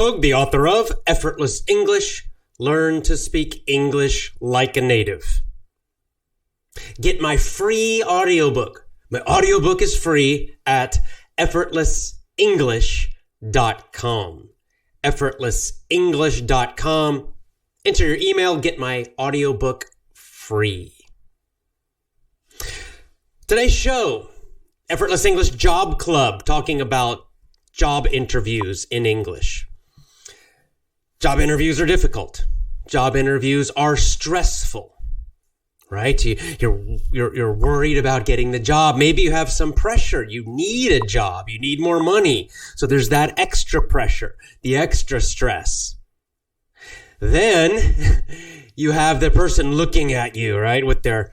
The author of Effortless English, Learn to Speak English Like a Native. Get my free audiobook. My audiobook is free at effortlessenglish.com. effortlessenglish.com. Enter your email, get my audiobook free. Today's show, Effortless English Job Club, talking about job interviews in English. Job interviews are difficult. Job interviews are stressful, right? You're worried about getting the job. Maybe you have some pressure. You need a job. You need more money. So there's that extra pressure, the extra stress. Then you have the person looking at you, right, with their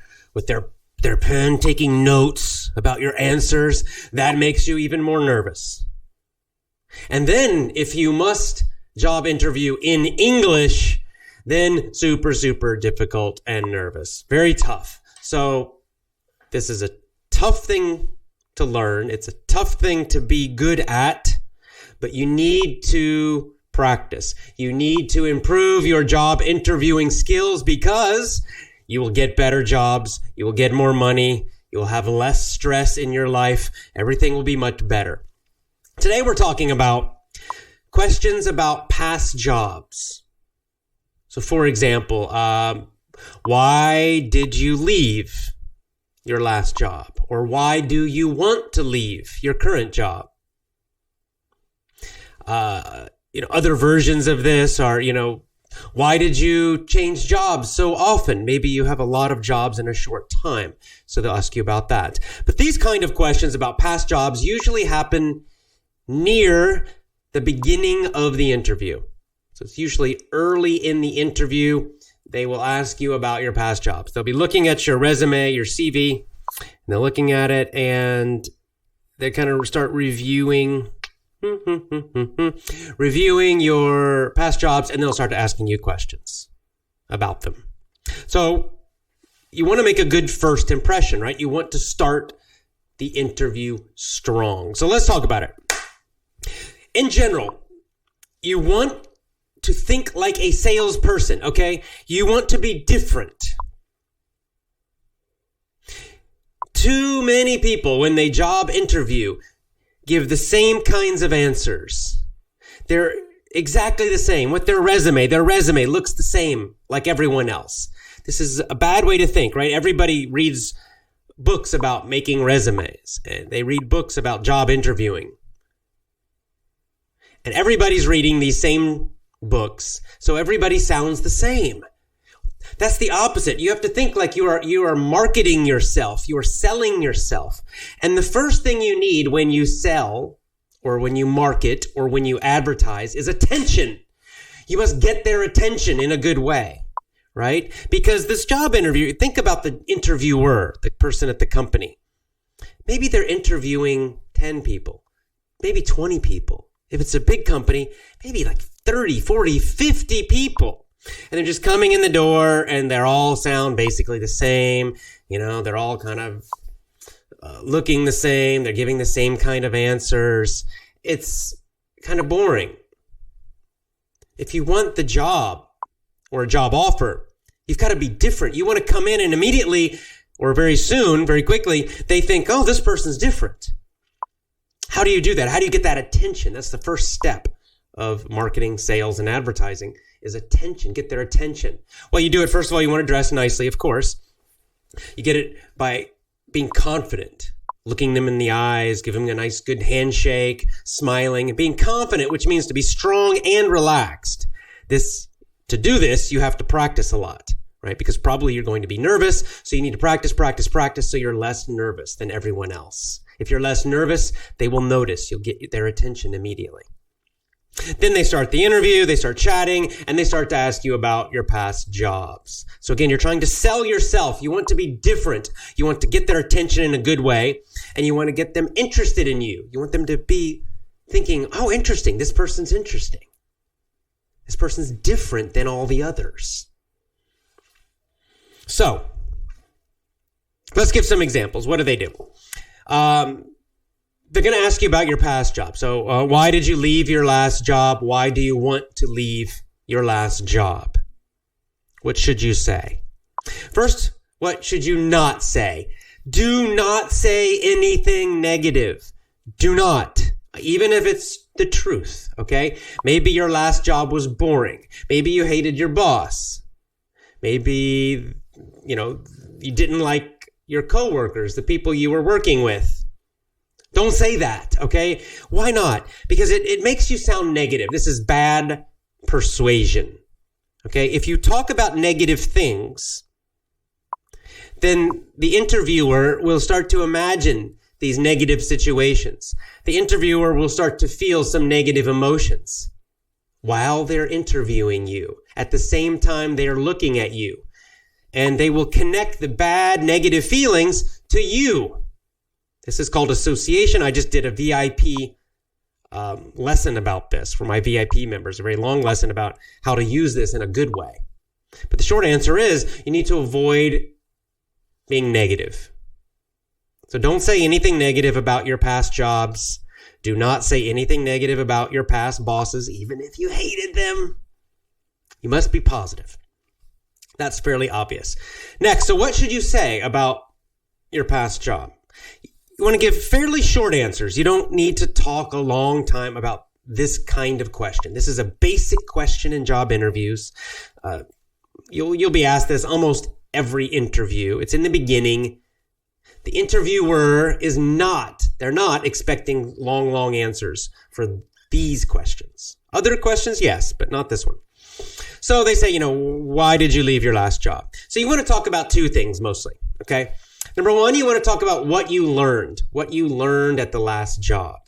pen, taking notes about your answers. That makes you even more nervous. And then if you must job interview in English, then super difficult and nervous. Very tough. So this is a tough thing to learn. It's a tough thing to be good at, but you need to practice. You need to improve your job interviewing skills because you will get better jobs. You will get more money. You will have less stress in your life. Everything will be much better. Today we're talking about questions about past jobs. So for example, why did you leave your last job? Or why do you want to leave your current job? Other versions of this are, why did you change jobs so often? Maybe you have a lot of jobs in a short time. So they'll ask you about that. But these kind of questions about past jobs usually happen near the beginning of the interview. So it's usually early in the interview. They will ask you about your past jobs. They'll be looking at your resume, your CV, and they're looking at it and they kind of start reviewing your past jobs, and they'll start asking you questions about them. So you want to make a good first impression, right? You want to start the interview strong. So let's talk about it. In general, you want to think like a salesperson, okay? You want to be different. Too many people, when they job interview, give the same kinds of answers. They're exactly the same with their resume. Their resume looks the same like everyone else. This is a bad way to think, right? Everybody reads books about making resumes, and they read books about job interviewing. And everybody's reading these same books, so everybody sounds the same. That's the opposite. You have to think like you are marketing yourself. You are selling yourself. And the first thing you need when you sell or when you market or when you advertise is attention. You must get their attention in a good way, right? Because this job interview, think about the interviewer, the person at the company. Maybe they're interviewing 10 people, maybe 20 people. If it's a big company, maybe like 30, 40, 50 people. And they're just coming in the door and they all sound basically the same. They're all kind of looking the same. They're giving the same kind of answers. It's kind of boring. If you want the job or a job offer, you've got to be different. You want to come in and immediately or very soon, very quickly, they think, oh, this person's different. How do you do that? How do you get that attention? That's the first step of marketing, sales, and advertising is attention. Get their attention. Well, you do it, first of all, you want to dress nicely, of course. You get it by being confident, looking them in the eyes, giving them a nice, good handshake, smiling, and being confident, which means to be strong and relaxed. To do this, you have to practice a lot, right? Because probably you're going to be nervous, so you need to practice, so you're less nervous than everyone else. If you're less nervous, they will notice. You'll get their attention immediately. Then they start the interview, they start chatting, and they start to ask you about your past jobs. So again, you're trying to sell yourself. You want to be different. You want to get their attention in a good way, and you want to get them interested in you. You want them to be thinking, oh, interesting. This person's interesting. This person's different than all the others. So, let's give some examples. What do they do? they're going to ask you about your past job. So why did you leave your last job? Why do you want to leave your last job? What should you say? First, what should you not say? Do not say anything negative. Do not. Even if it's the truth, okay? Maybe your last job was boring. Maybe you hated your boss. Maybe, you didn't like your coworkers, the people you were working with. Don't say that, okay? Why not? Because it makes you sound negative. This is bad persuasion, okay? If you talk about negative things, then the interviewer will start to imagine these negative situations. The interviewer will start to feel some negative emotions while they're interviewing you. At the same time, they're looking at you. And they will connect the bad, negative feelings to you. This is called association. I just did a VIP lesson about this for my VIP members, a very long lesson about how to use this in a good way. But the short answer is you need to avoid being negative. So don't say anything negative about your past jobs. Do not say anything negative about your past bosses, even if you hated them. You must be positive. That's fairly obvious. Next, so what should you say about your past job? You want to give fairly short answers. You don't need to talk a long time about this kind of question. This is a basic question in job interviews. You'll be asked this almost every interview. It's in the beginning. The interviewer they're not expecting long answers for these questions. Other questions, yes, but not this one. So they say, why did you leave your last job? So you want to talk about two things mostly, okay? Number one, you want to talk about what you learned at the last job.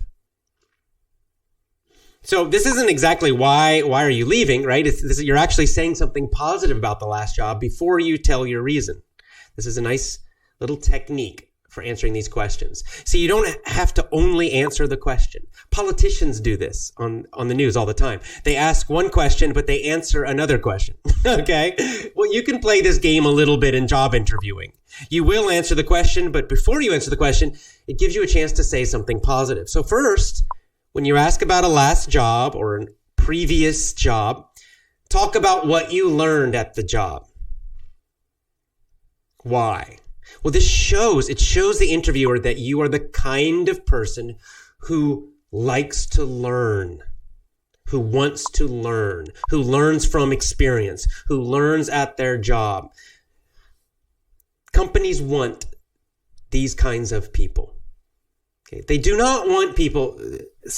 So this isn't exactly why are you leaving, right? You're actually saying something positive about the last job before you tell your reason. This is a nice little technique for answering these questions. See, you don't have to only answer the question. Politicians do this on the news all the time. They ask one question, but they answer another question. Okay? Well, you can play this game a little bit in job interviewing. You will answer the question, but before you answer the question, it gives you a chance to say something positive. So first, when you ask about a last job or a previous job, talk about what you learned at the job. Why? Well, it shows the interviewer that you are the kind of person who likes to learn, who wants to learn, who learns from experience, who learns at their job. Companies want these kinds of people. Okay? They do not want people.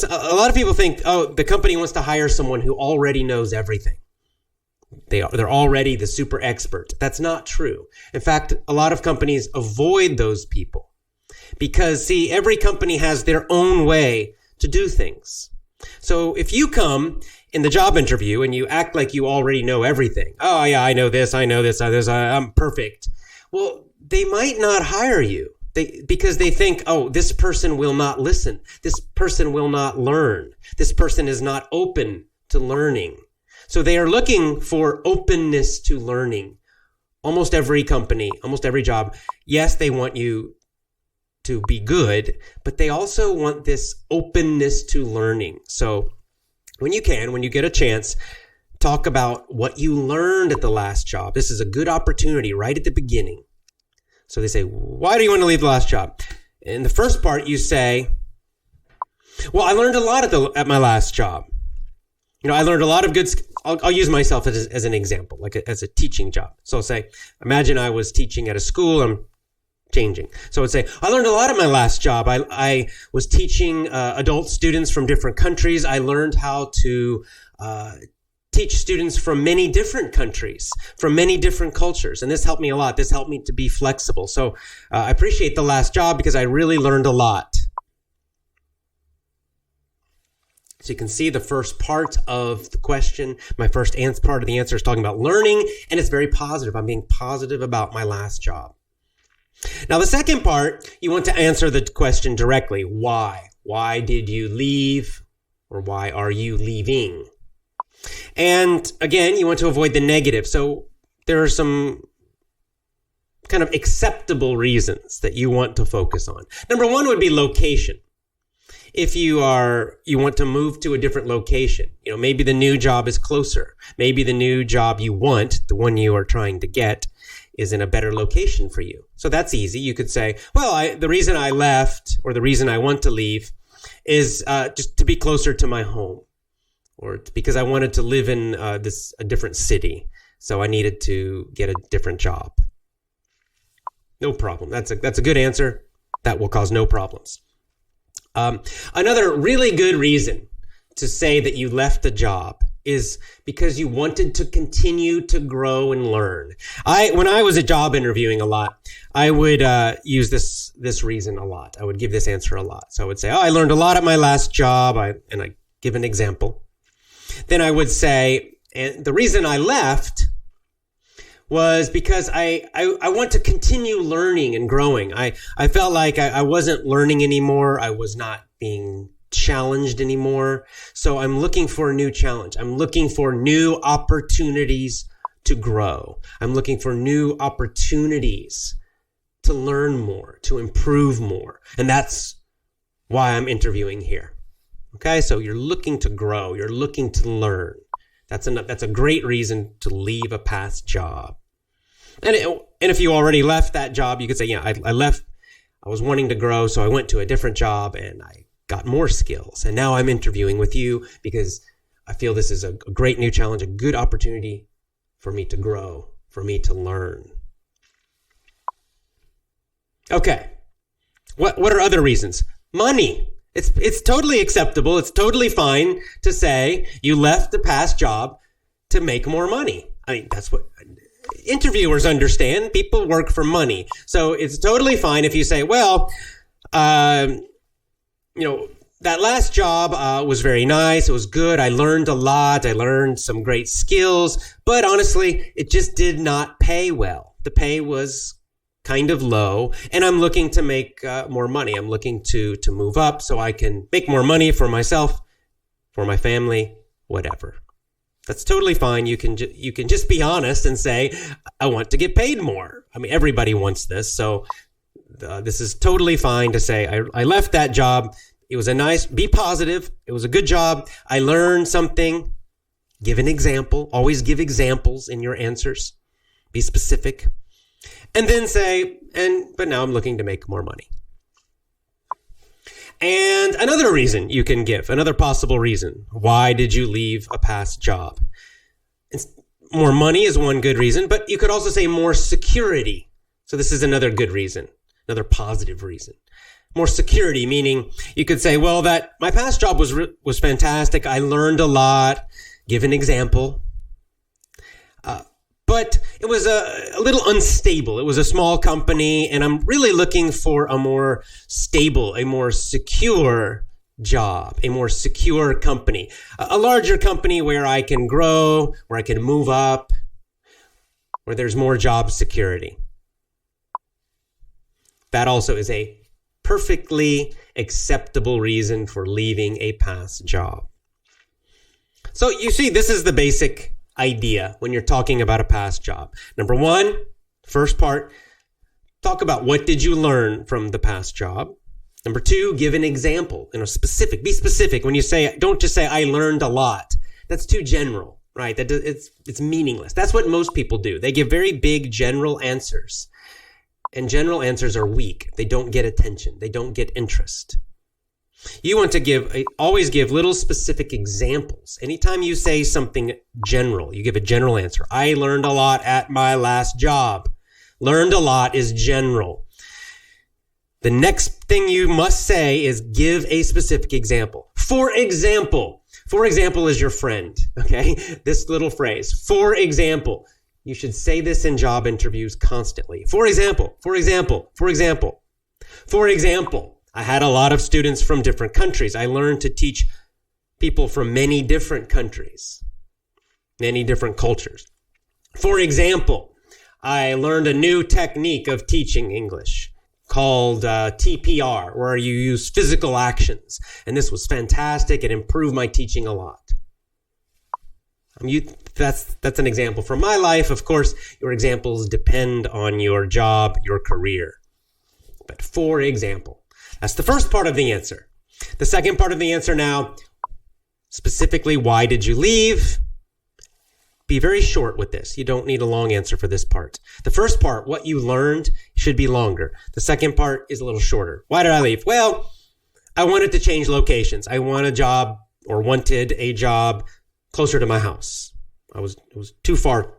A lot of people think, the company wants to hire someone who already knows everything. They're already the super expert. That's not true. In fact, a lot of companies avoid those people because, see, every company has their own way to do things. So if you come in the job interview and you act like you already know everything, oh yeah, I know this, I'm perfect. Well, they might not hire you because they think, this person will not listen. This person will not learn. This person is not open to learning. So they are looking for openness to learning. Almost every company, almost every job, yes, they want you to be good, but they also want this openness to learning. So when you get a chance, talk about what you learned at the last job. This is a good opportunity right at the beginning. So they say, why do you want to leave the last job? In the first part, you say, well, I learned a lot at my last job. I learned a lot of good. I'll use myself as an example, as a teaching job. So I'll say, imagine I was teaching at a school. I'm changing. So I'd say, I learned a lot at my last job. I was teaching adult students from different countries. I learned how to teach students from many different countries, from many different cultures. And this helped me a lot. This helped me to be flexible. So I appreciate the last job because I really learned a lot. So you can see the first part of the question, my first part of the answer is talking about learning, and it's very positive. I'm being positive about my last job. Now, the second part, you want to answer the question directly. Why? Why did you leave? Or why are you leaving? And again, you want to avoid the negative. So there are some kind of acceptable reasons that you want to focus on. Number one would be location. if you want to move to a different location. Maybe the new job is closer. Maybe the new job you want, the one you are trying to get, is in a better location for you. So that's easy. You could say, well, the reason I left, or the reason I want to leave, is just to be closer to my home, or because I wanted to live in a different city, so I needed to get a different job. No problem. That's a good answer. That will cause no problems. Another really good reason to say that you left a job is because you wanted to continue to grow and learn. When I was job interviewing a lot, I would use this reason a lot. I would give this answer a lot. So I would say, I learned a lot at my last job, and I give an example. Then I would say, and the reason I left was because I want to continue learning and growing. I felt like I wasn't learning anymore. I was not being challenged anymore. So I'm looking for a new challenge. I'm looking for new opportunities to grow. I'm looking for new opportunities to learn more, to improve more. And that's why I'm interviewing here. Okay, so you're looking to grow. You're looking to learn. That's a great reason to leave a past job. And if you already left that job, you could say, I left. I was wanting to grow, so I went to a different job and I got more skills. And now I'm interviewing with you because I feel this is a great new challenge, a good opportunity for me to grow, for me to learn. Okay. What are other reasons? Money. It's totally acceptable. It's totally fine to say you left the past job to make more money. I mean, that's what interviewers understand. People work for money. So it's totally fine if you say, well, that last job was very nice. It was good. I learned a lot. I learned some great skills. But honestly, it just did not pay well. The pay was kind of low, and I'm looking to make more money. I'm looking to move up so I can make more money for myself, for my family, whatever. That's totally fine. You can just be honest and say, I want to get paid more. I mean, everybody wants this, so this is totally fine to say, I left that job. It was be positive. It was a good job. I learned something. Give an example. Always give examples in your answers. Be specific. And then say, but now I'm looking to make more money. And another reason you can give, another possible reason. Why did you leave a past job? More money is one good reason, but you could also say more security. So this is another good reason, another positive reason. More security, meaning you could say, well, that my past job was fantastic. I learned a lot. Give an example. But it was a little unstable. It was a small company, and I'm really looking for a more stable, a more secure job, a more secure company, a larger company where I can grow, where I can move up, where there's more job security. That also is a perfectly acceptable reason for leaving a past job. So you see, this is the basic idea when you're talking about a past job. Number one, first part, talk about what did you learn from the past job. Number two, give an example, be specific. When you say, don't just say, I learned a lot. That's too general, right? It's meaningless. That's what most people do. They give very big general answers, and general answers are weak. They don't get attention. They don't get interest. You want to always give little specific examples. Anytime you say something general, you give a general answer. I learned a lot at my last job. Learned a lot is general. The next thing you must say is give a specific example. For example is your friend, okay? This little phrase, for example. You should say this in job interviews constantly. For example. I had a lot of students from different countries. I learned to teach people from many different countries, many different cultures. For example, I learned a new technique of teaching English called TPR, where you use physical actions. And this was fantastic. It improved my teaching a lot. That's an example from my life. Of course, your examples depend on your job, your career. But for example, that's the first part of the answer. The second part of the answer now, specifically, why did you leave? Be very short with this. You don't need a long answer for this part. The first part, what you learned, should be longer. The second part is a little shorter. Why did I leave? Well, I wanted to change locations. I wanted a job closer to my house. It was too far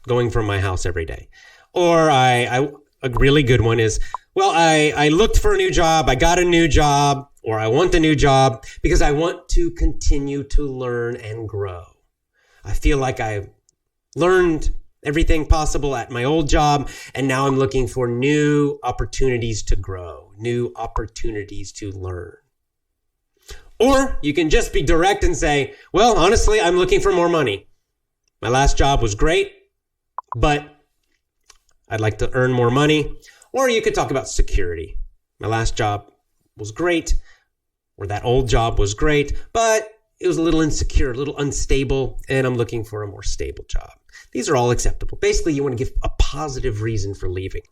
going from my house every day. Or a really good one is, well, I looked for a new job. I got a new job, or I want a new job because I want to continue to learn and grow. I feel like I learned everything possible at my old job, and now I'm looking for new opportunities to grow, new opportunities to learn. Or you can just be direct and say, well, honestly, I'm looking for more money. My last job was great, but I'd like to earn more money. Or you could talk about security. My last job was great, or that old job was great, but it was a little insecure, a little unstable, and I'm looking for a more stable job. These are all acceptable. Basically, you want to give a positive reason for leaving.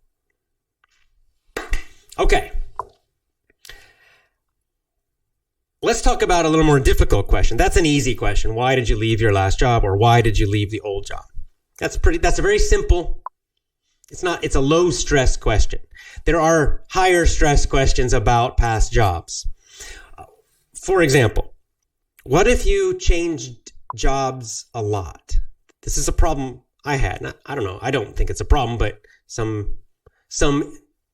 Okay. Let's talk about a little more difficult question. That's an easy question. Why did you leave your last job, or why did you leave the old job? That's a very simple. It's a low stress question. There are higher stress questions about past jobs. For example, what if you changed jobs a lot? This is a problem I had. I don't know. I don't think it's a problem, but some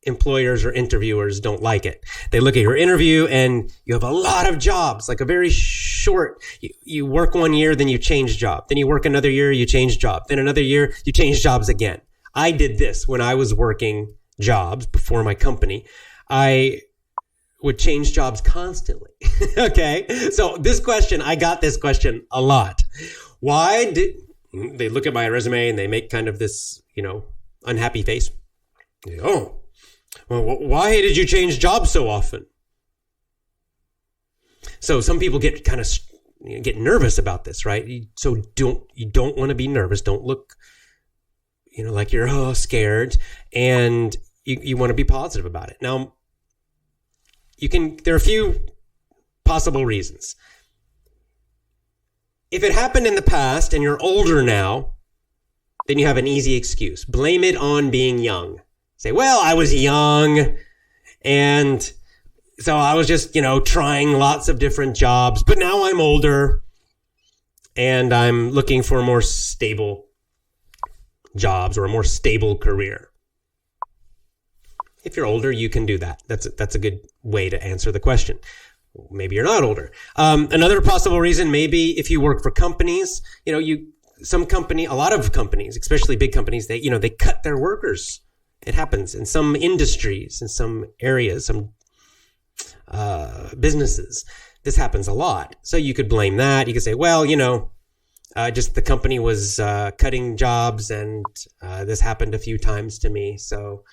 employers or interviewers don't like it. They look at your interview and you have a lot of jobs, like a very short, you work 1 year, then you change job. Then you work another year, you change job. Then another year, you change jobs again. I did this when I was working jobs before my company. I would change jobs constantly. Okay. So I got this question a lot. Why did they look at my resume and they make kind of this, unhappy face? Oh, well, why did you change jobs so often? So some people get kind of get nervous about this, right? So you don't want to be nervous. Don't look, like you're scared, and you want to be positive about it. Now, there are a few possible reasons. If it happened in the past and you're older now, then you have an easy excuse. Blame it on being young. Say, well, I was young, and so I was just, trying lots of different jobs, but now I'm older and I'm looking for more stable jobs or a more stable career. If you're older, you can do that. That's a good way to answer the question. Maybe you're not older. Another possible reason, maybe if you work for companies, a lot of companies, especially big companies, they cut their workers. It happens in some industries, in some areas, some businesses. This happens a lot. So you could blame that. You could say, well, just the company was cutting jobs, and this happened a few times to me. So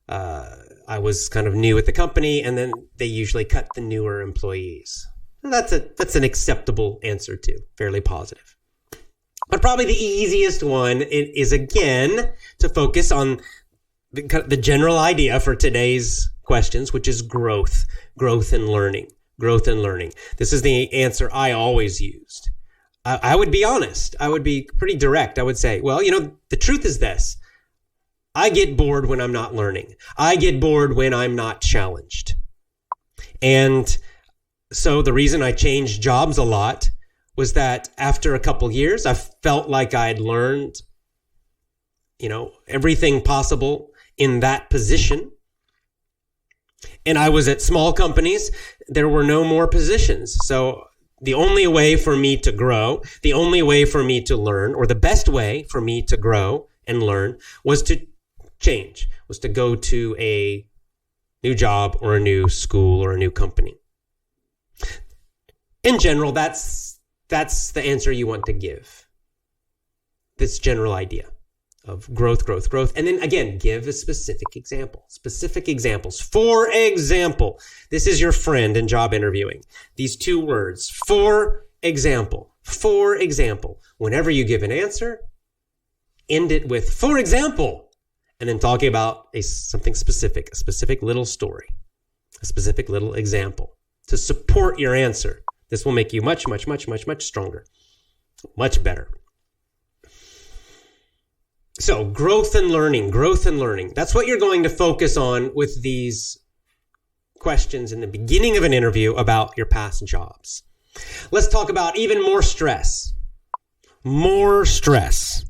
I was kind of new at the company, and then they usually cut the newer employees. That's an acceptable answer too, fairly positive. But probably the easiest one is, again, to focus on the general idea for today's questions, which is growth and learning. This is the answer I always used. I would be honest. I would be pretty direct. I would say, well, the truth is this. I get bored when I'm not learning. I get bored when I'm not challenged. And so the reason I changed jobs a lot was that after a couple years, I felt like I'd learned, everything possible in that position. And I was at small companies. There were no more positions. So the only way for me to grow, the only way for me to learn, or the best way for me to grow and learn was to change, was to go to a new job or a new school or a new company. In general, that's the answer you want to give. This general idea of growth. And then again, give a specific example. Specific examples. For example, this is your friend in job interviewing. These two words, for example. For example. Whenever you give an answer, end it with, for example, and then talking about something specific, a specific little story, a specific little example. to support your answer. This will make you much, much, much, much, much stronger. Much better. So growth and learning. That's what you're going to focus on with these questions in the beginning of an interview about your past jobs. Let's talk about even more stress. More stress.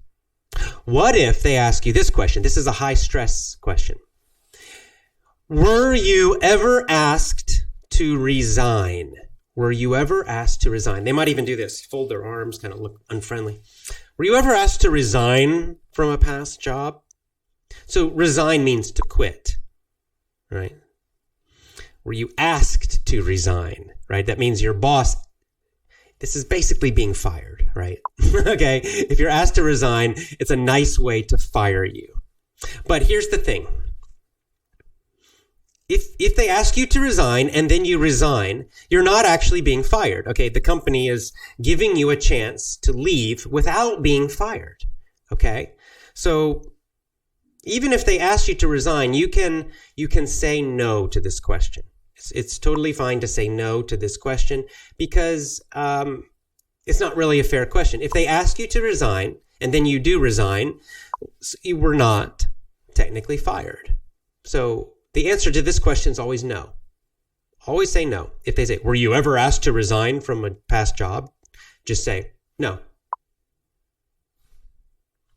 What if they ask you this question? This is a high stress question. Were you ever asked to resign? Were you ever asked to resign? They might even do this, fold their arms, kind of look unfriendly. Were you ever asked to resign from a past job? So resign means to quit, right? Were you asked to resign, right? That means your boss, this is basically being fired, right? Okay, if you're asked to resign, it's a nice way to fire you. But here's the thing. If they ask you to resign and then you resign, you're not actually being fired. Okay, the company is giving you a chance to leave without being fired. Okay, so even if they ask you to resign, you can say no to this question. It's totally fine to say no to this question because it's not really a fair question. If they ask you to resign and then you do resign, you were not technically fired. So the answer to this question is always no. Always say no. If they say, were you ever asked to resign from a past job? Just say no.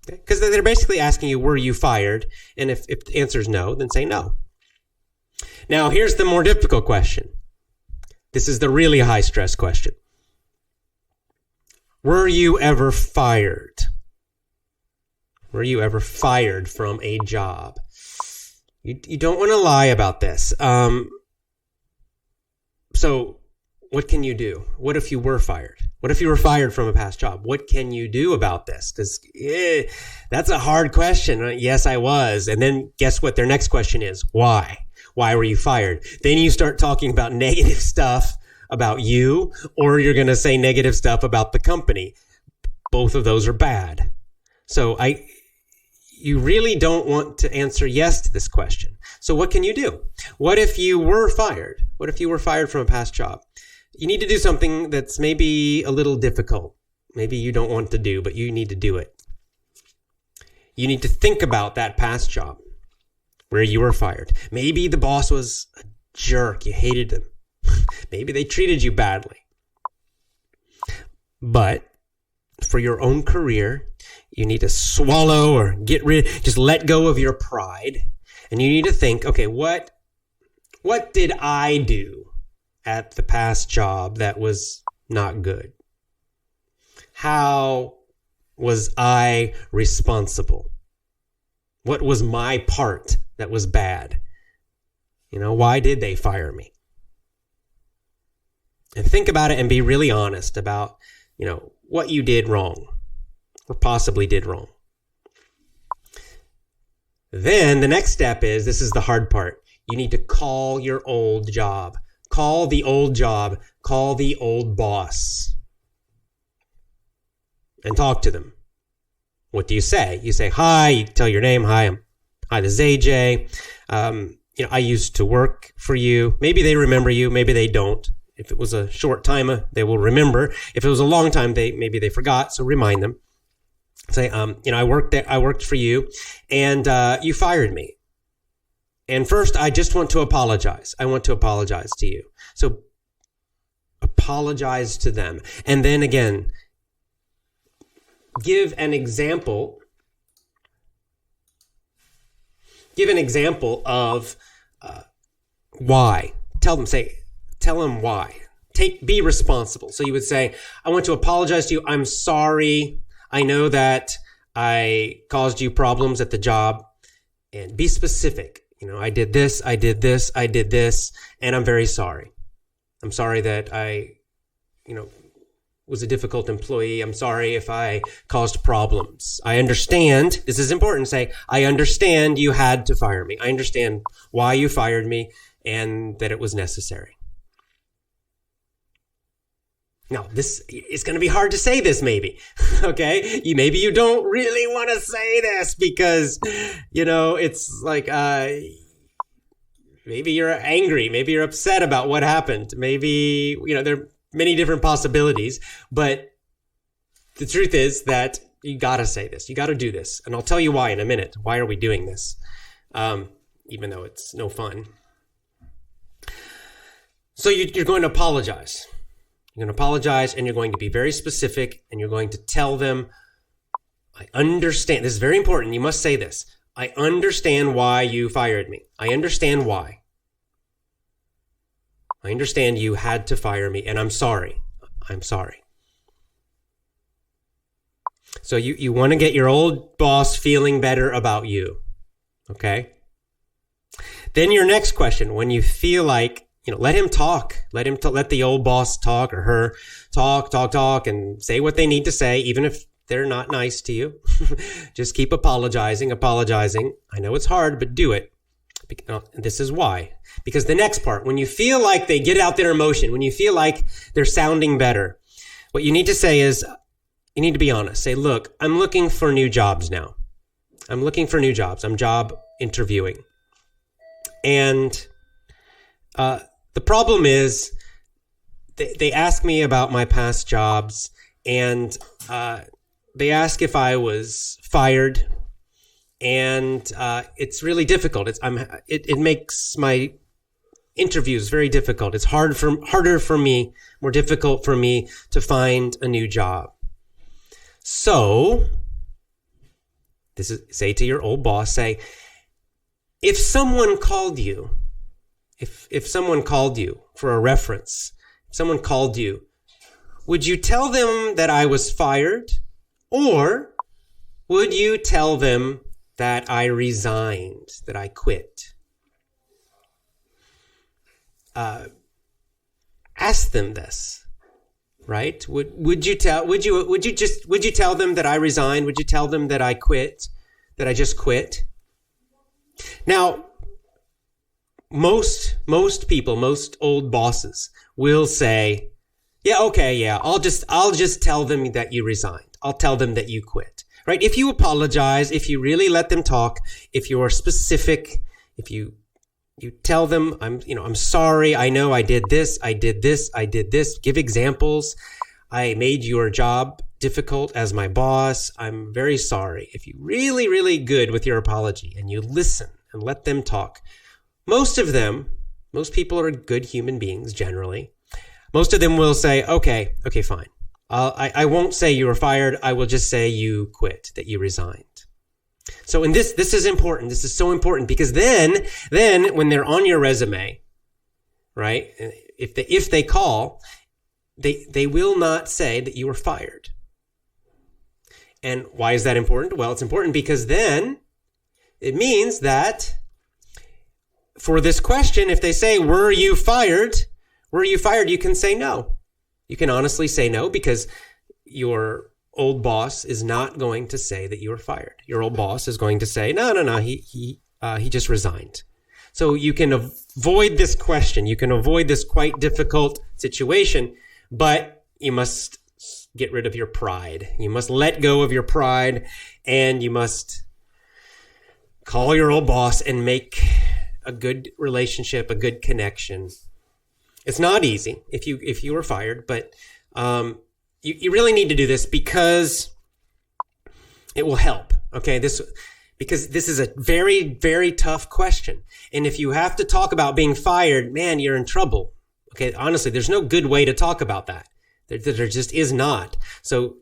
Because they're basically asking you, were you fired? And if the answer is no, then say no. Now, here's the more difficult question. This is the really high stress question. Were you ever fired? Were you ever fired from a job? You don't want to lie about this. So what can you do? What if you were fired? What if you were fired from a past job? What can you do about this? Because that's a hard question. Yes, I was. And then guess what? Their next question is, why? Why were you fired? Then you start talking about negative stuff about you, or you're going to say negative stuff about the company. Both of those are bad. So you really don't want to answer yes to this question. So what can you do? What if you were fired? What if you were fired from a past job? You need to do something that's maybe a little difficult. Maybe you don't want to do, but you need to do it. You need to think about that past job where you were fired. Maybe the boss was a jerk. You hated him. Maybe they treated you badly. But for your own career, you need to swallow or just let go of your pride. And you need to think, okay, what did I do at the past job that was not good? How was I responsible? What was my part that was bad? Why did they fire me? And think about it and be really honest about, what you did wrong or possibly did wrong. Then the next step is, this is the hard part. You need to call your old job. Call the old job. Call the old boss. And talk to them. What do you say? You say, hi, you tell your name. Hi, this is AJ. I used to work for you. Maybe they remember you. Maybe they don't. If it was a short time, they will remember. If it was a long time, maybe they forgot. So remind them. Say, I worked for you, and you fired me. And first, I just want to apologize. I want to apologize to you. So apologize to them. And then again, give an example. Give an example of why. Tell them why. Be responsible. So you would say, I want to apologize to you. I'm sorry. I know that I caused you problems at the job. And be specific. I did this, and I'm very sorry. I'm sorry that I, was a difficult employee. I'm sorry if I caused problems. I understand, this is important, say, I understand you had to fire me. I understand why you fired me and that it was necessary. Now, this is going to be hard to say this maybe, okay? Maybe you don't really want to say this because, it's like, Maybe you're angry. Maybe you're upset about what happened. Maybe, there are many different possibilities. But the truth is that you got to say this. You got to do this. And I'll tell you why in a minute. Why are we doing this? Even though it's no fun. So you're going to apologize. You're going to apologize, and you're going to be very specific, and you're going to tell them, I understand. This is very important. You must say this. I understand why you fired me. I understand why. I understand you had to fire me, and I'm sorry. I'm sorry. So you want to get your old boss feeling better about you. Okay? Then your next question, when you feel like, let him talk. Let the old boss talk, or her talk, and say what they need to say, even if they're not nice to you. Just keep apologizing. I know it's hard, but do it. This is why. Because the next part, when you feel like they get out their emotion, when you feel like they're sounding better, what you need to say is, you need to be honest. Say, look, I'm looking for new jobs now. I'm looking for new jobs. I'm job interviewing. And the problem is, they ask me about my past jobs, and they ask if I was fired, and it's really difficult. It makes my interviews very difficult. It's harder for me, more difficult for me to find a new job. So, say to your old boss, say, if someone called you, if someone called you for a reference, if someone called you, would you tell them that I was fired? Or would you tell them that I resigned, that I quit? Ask them this, right? Would you tell them that I resigned? Would you tell them that I quit, that I just quit? Now, most people, most old bosses will say, yeah, okay, yeah, I'll just tell them that you resigned. I'll tell them that you quit, right? If you apologize, if you really let them talk, if you are specific, if you tell them, I'm sorry, I know I did this, give examples. I made your job difficult as my boss. I'm very sorry. If you're really, really good with your apology and you listen and let them talk, most people are good human beings generally. Most of them will say, okay, fine. I won't say you were fired. I will just say you quit, that you resigned. So this is important. This is so important, because then when they're on your resume, right? If they call, they will not say that you were fired. And why is that important? Well, it's important because then it means that for this question, if they say, were you fired? You can say no. You can honestly say no, because your old boss is not going to say that you were fired. Your old boss is going to say, no, he just resigned. So you can avoid this question. You can avoid this quite difficult situation, but you must get rid of your pride. You must let go of your pride, and you must call your old boss and make a good relationship, a good connection. It's not easy if you were fired, but you really need to do this because it will help. Okay, because this is a very, very tough question. And if you have to talk about being fired, man, you're in trouble. Okay, honestly, there's no good way to talk about that. There just is not. So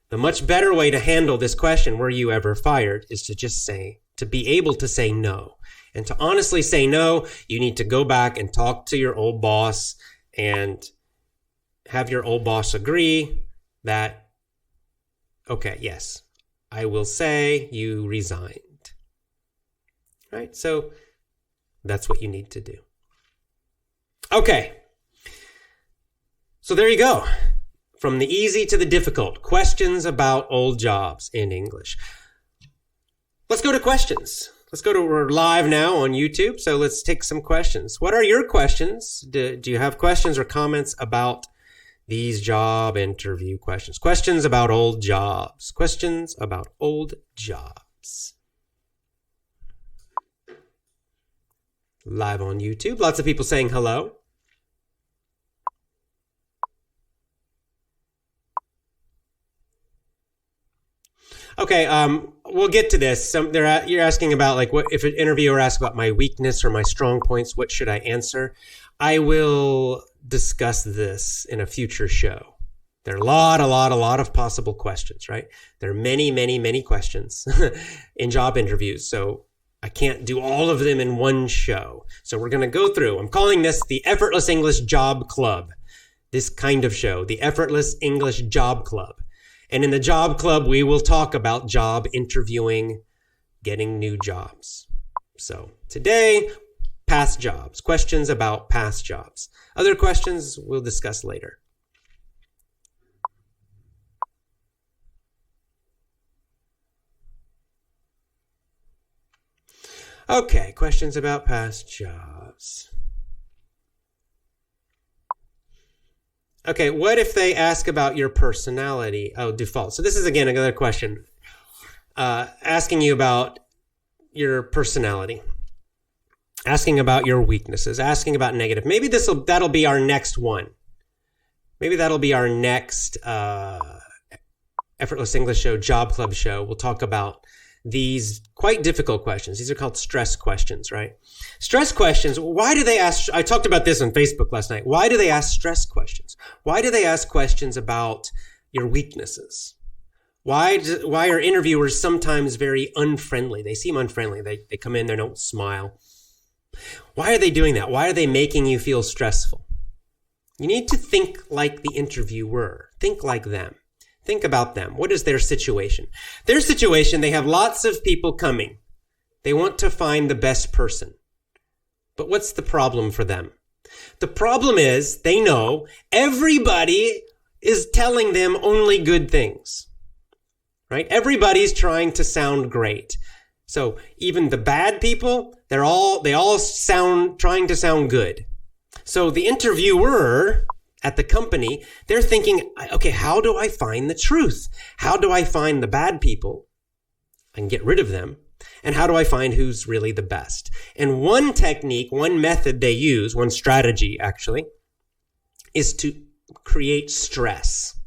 the much better way to handle this question, were you ever fired, is to be able to say no. And to honestly say no, you need to go back and talk to your old boss and have your old boss agree that, okay, yes, I will say you resigned. Right? So that's what you need to do. Okay. So there you go. From the easy to the difficult. Questions about old jobs in English. Let's go to questions. We're live now on YouTube, so let's take some questions. What are your questions? Do you have questions or comments about these job interview questions? Questions about old jobs. Questions about old jobs. live on YouTube. Lots of people saying hello. Okay, we'll get to this. You're asking about like what if an interviewer asks about my weakness or my strong points, what should I answer? I will discuss this in a future show. There are a lot of possible questions, right? There are many questions in job interviews. So I can't do all of them in one show. So we're going to go through. I'm calling this the Effortless English Job Club. This kind of show, the Effortless English Job Club. And in the job club, we will talk about job interviewing, getting new jobs. So today, past jobs, questions about past jobs. Other questions we'll discuss later. Okay, questions about past jobs. Okay, what if they ask about your personality? Oh, default. So this is, again, another question. Asking you about your personality. Asking about your weaknesses. Asking about negative. Maybe that'll be our next one. Maybe that'll be our next Effortless English show, Job Club show. We'll talk about these quite difficult questions. These are called stress questions, right? Stress questions. Why do they ask? I talked about this on Facebook last night. Why do they ask stress questions? Why do they ask questions about your weaknesses? Why are interviewers sometimes very unfriendly? They seem unfriendly. They come in, they don't smile. Why are they doing that? Why are they making you feel stressful? You need to think like the interviewer. Think like them. Think about them. What is their situation? Their situation, they have lots of people coming. They want to find the best person. But what's the problem for them? The problem is they know everybody is telling them only good things, right? Everybody's trying to sound great. So even the bad people, they all sound trying to sound good. So the interviewer at the company, they're thinking, okay, how do I find the truth? How do I find the bad people and get rid of them? And how do I find who's really the best? And one technique, one method they use, one strategy actually, is to create stress.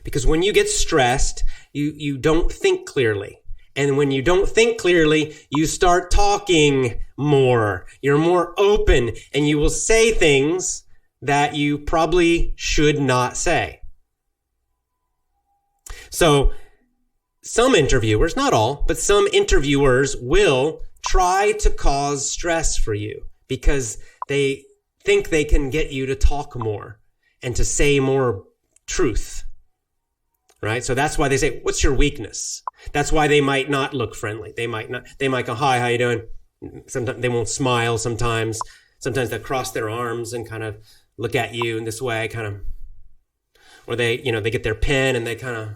Because when you get stressed, you don't think clearly. And when you don't think clearly, you start talking more. You're more open and you will say things that you probably should not say. So some interviewers, not all, but some interviewers will try to cause stress for you because they think they can get you to talk more and to say more truth, right? So that's why they say, what's your weakness? That's why they might not look friendly. They might go, hi, how you doing? Sometimes they won't smile sometimes. Sometimes they'll cross their arms and kind of look at you in this way, kind of, or they get their pen and they kind of,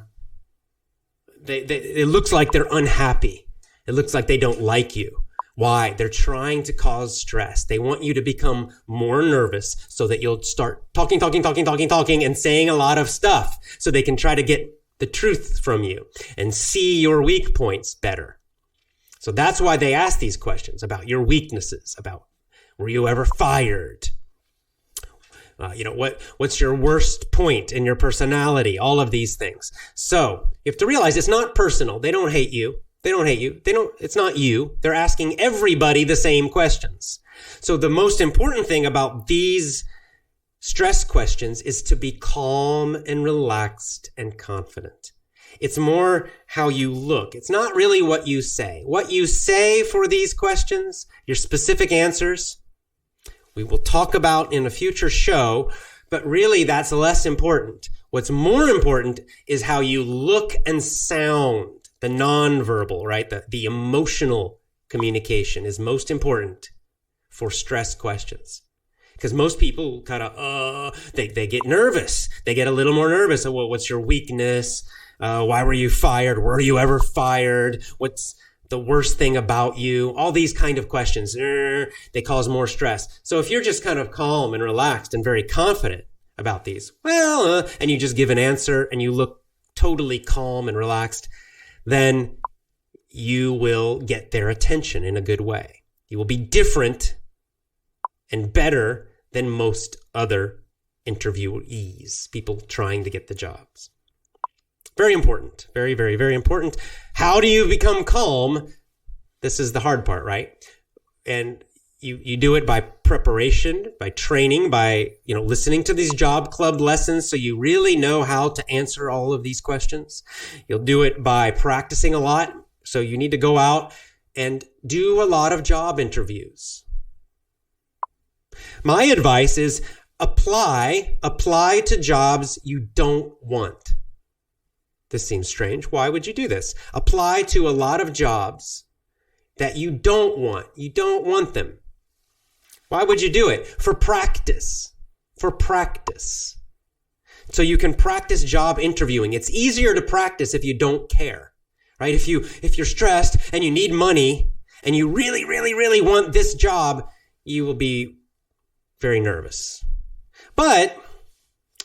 it looks like they're unhappy. It looks like they don't like you. Why? They're trying to cause stress. They want you to become more nervous so that you'll start talking and saying a lot of stuff so they can try to get the truth from you and see your weak points better. So that's why they ask these questions about your weaknesses, about were you ever fired? What's your worst point in your personality? All of these things. So you have to realize it's not personal. They don't hate you. It's not you. They're asking everybody the same questions. So the most important thing about these stress questions is to be calm and relaxed and confident. It's more how you look. It's not really what you say. What you say for these questions, your specific answers, we will talk about in a future show, but really that's less important. What's more important is how you look and sound, the nonverbal, right? The emotional communication is most important for stress questions. Because most people kind of, they get nervous. They get a little more nervous. Well, what's your weakness? Why were you fired? Were you ever fired? What's the worst thing about you? All these kind of questions, they cause more stress. So if you're just kind of calm and relaxed and very confident about these, and you just give an answer and you look totally calm and relaxed, then you will get their attention in a good way. You will be different and better than most other interviewees, people trying to get the jobs. Very important. Very, very, very important. How do you become calm? This is the hard part, right? And you do it by preparation, by training, by, listening to these job club lessons so you really know how to answer all of these questions. You'll do it by practicing a lot. So you need to go out and do a lot of job interviews. My advice is apply to jobs you don't want. This seems strange. Why would you do this? Apply to a lot of jobs that you don't want. You don't want them. Why would you do it? For practice. For practice. So you can practice job interviewing. It's easier to practice if you don't care, right? If you're stressed and you need money and you really, really, really want this job, you will be very nervous. But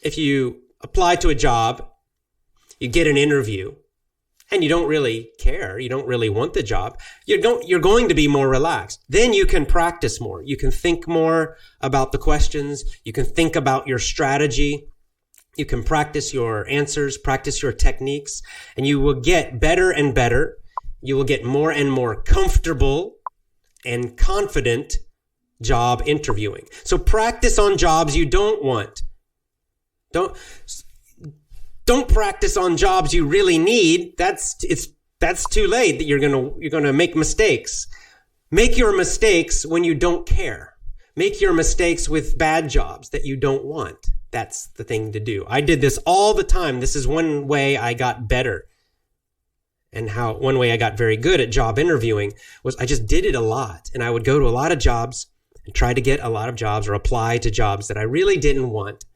if you apply to a job, you get an interview, and you don't really care, you don't really want the job, you're going to be more relaxed. Then you can practice more. You can think more about the questions. You can think about your strategy. You can practice your answers, practice your techniques, and you will get better and better. You will get more and more comfortable and confident job interviewing. So practice on jobs you don't want. Don't practice on jobs you really need. That's too late. That you're gonna make mistakes. Make your mistakes when you don't care. Make your mistakes with bad jobs that you don't want. That's the thing to do. I did this all the time. This is one way I got better. And one way I got very good at job interviewing was I just did it a lot. And I would go to a lot of jobs and try to get a lot of jobs or apply to jobs that I really didn't want.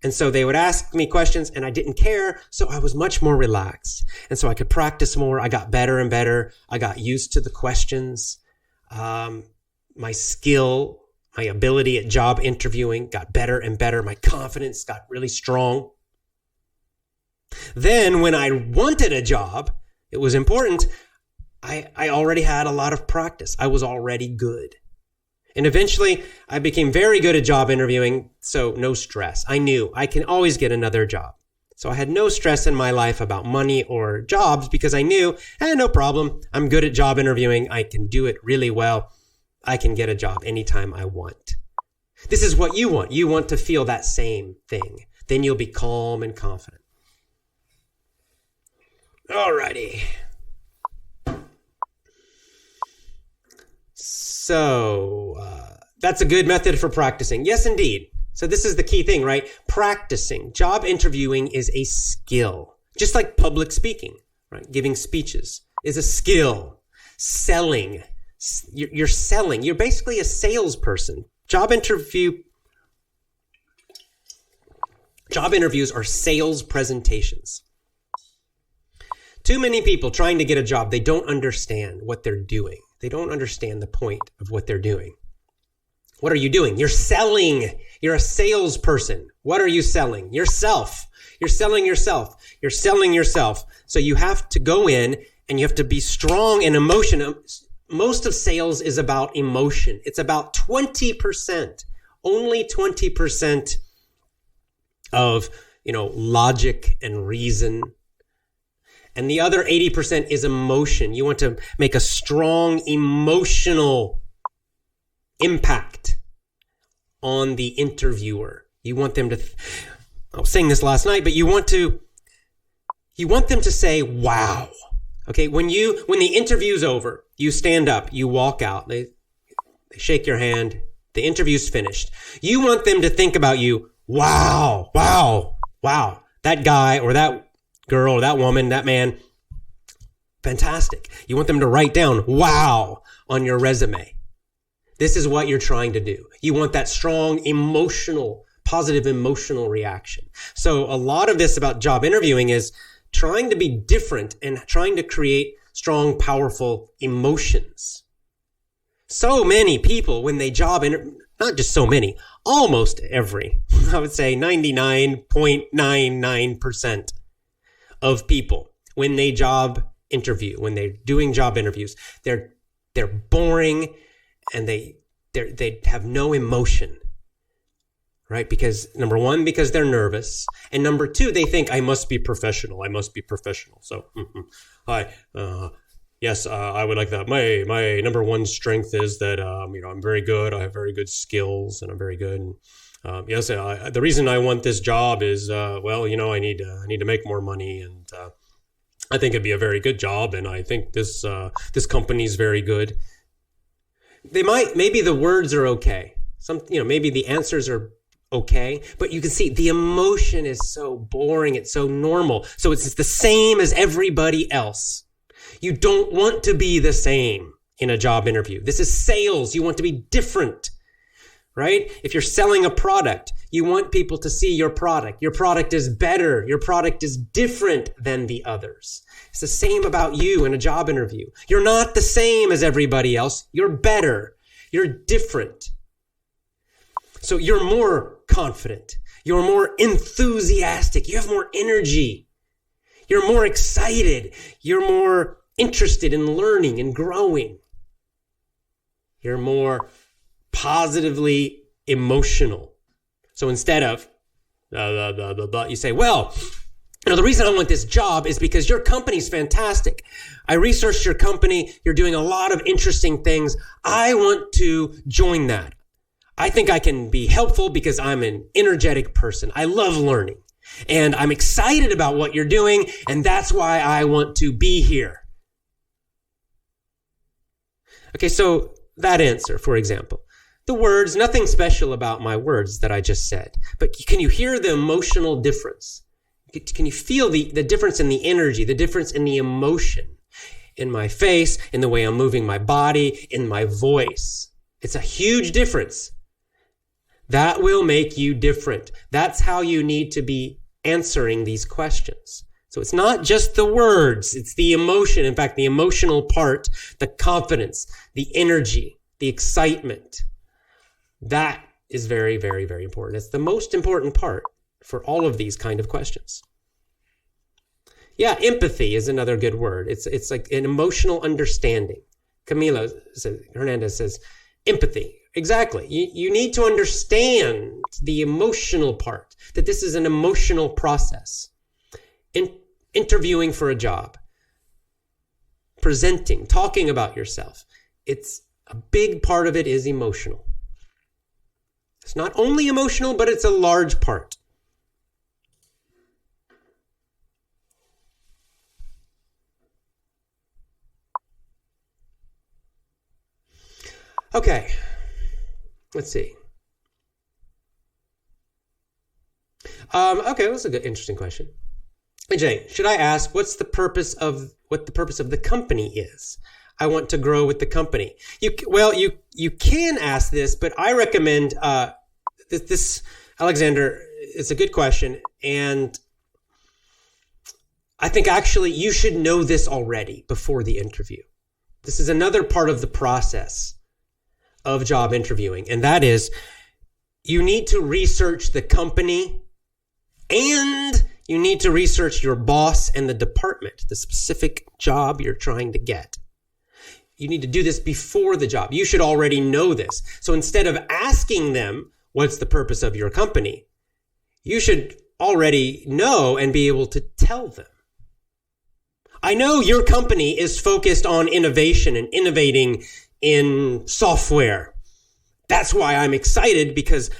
And so they would ask me questions and I didn't care. So I was much more relaxed. And so I could practice more. I got better and better. I got used to the questions. My skill, my ability at job interviewing got better and better. My confidence got really strong. Then when I wanted a job, it was important. I already had a lot of practice. I was already good. And eventually, I became very good at job interviewing, so no stress. I knew I can always get another job. So I had no stress in my life about money or jobs because I knew, no problem. I'm good at job interviewing. I can do it really well. I can get a job anytime I want. This is what you want. You want to feel that same thing. Then you'll be calm and confident. Alrighty. So that's a good method for practicing. Yes, indeed. So this is the key thing, right? Practicing. Job interviewing is a skill. Just like public speaking, right? Giving speeches is a skill. Selling. You're selling. You're basically a salesperson. Job interviews are sales presentations. Too many people trying to get a job, they don't understand what they're doing. They don't understand the point of what they're doing. What are you doing? You're selling. You're a salesperson. What are you selling? Yourself. You're selling yourself. You're selling yourself. So you have to go in and you have to be strong in emotion. Most of sales is about emotion. It's about 20%, only 20% of, logic and reason. And the other 80% is emotion. You want to make a strong emotional impact on the interviewer. You want them to, I was saying this last night, but you want them to say, wow. Okay. When the interview's over, you stand up, you walk out, they shake your hand, the interview's finished. You want them to think about you, wow, that guy or that girl or that woman, that man, fantastic. You want them to write down, wow, on your resume. This is what you're trying to do. You want that strong positive emotional reaction. So a lot of this about job interviewing is trying to be different and trying to create strong, powerful emotions. So many people when they not just so many, almost every, I would say 99.99% of people, when they're doing job interviews, they're boring and they they have no emotion, right? Because number one, because they're nervous. And number two, they think I must be professional. So, yes, I would like that. My number one strength is that, I'm very good. I have very good skills and I'm very good. And, yes, the reason I want this job is, I need to make more money, and I think it'd be a very good job, and I think this company's very good. Maybe the words are okay. Maybe the answers are okay, but you can see the emotion is so boring. It's so normal. So it's the same as everybody else. You don't want to be the same in a job interview. This is sales. You want to be different, right? If you're selling a product, you want people to see your product. Your product is better. Your product is different than the others. It's the same about you in a job interview. You're not the same as everybody else. You're better. You're different. So you're more confident. You're more enthusiastic. You have more energy. You're more excited. You're more interested in learning and growing. You're more positively emotional. So instead of you say, the reason I want this job is because your company's fantastic. I researched your company. You're doing a lot of interesting things. I want to join that. I think I can be helpful because I'm an energetic person. I love learning, and I'm excited about what you're doing, and that's why I want to be here. Okay, so that answer, for example. The words, nothing special about my words that I just said, but can you hear the emotional difference? Can you feel the difference in the energy, the difference in the emotion in my face, in the way I'm moving my body, in my voice? It's a huge difference. That will make you different. That's how you need to be answering these questions. So it's not just the words, it's the emotion. In fact, the emotional part, the confidence, the energy, the excitement. That is very, very, very important. It's the most important part for all of these kind of questions. Yeah, empathy is another good word. It's like an emotional understanding. Hernandez says, empathy. Exactly. You need to understand the emotional part, that this is an emotional process. Interviewing for a job, presenting, talking about yourself. It's a big part of it is emotional. It's not only emotional, but it's a large part. Okay, let's see. Okay, that's a good, interesting question. Jay, should I ask what the purpose of the company is? I want to grow with the company. You can ask this, but I recommend this. Alexander, it's a good question, and I think actually you should know this already before the interview. This is another part of the process of job interviewing, and that is you need to research the company and you need to research your boss and the department, the specific job you're trying to get. You need to do this before the job. You should already know this. So instead of asking them, what's the purpose of your company? You should already know and be able to tell them. I know your company is focused on innovation and innovating in software. That's why I'm excited, because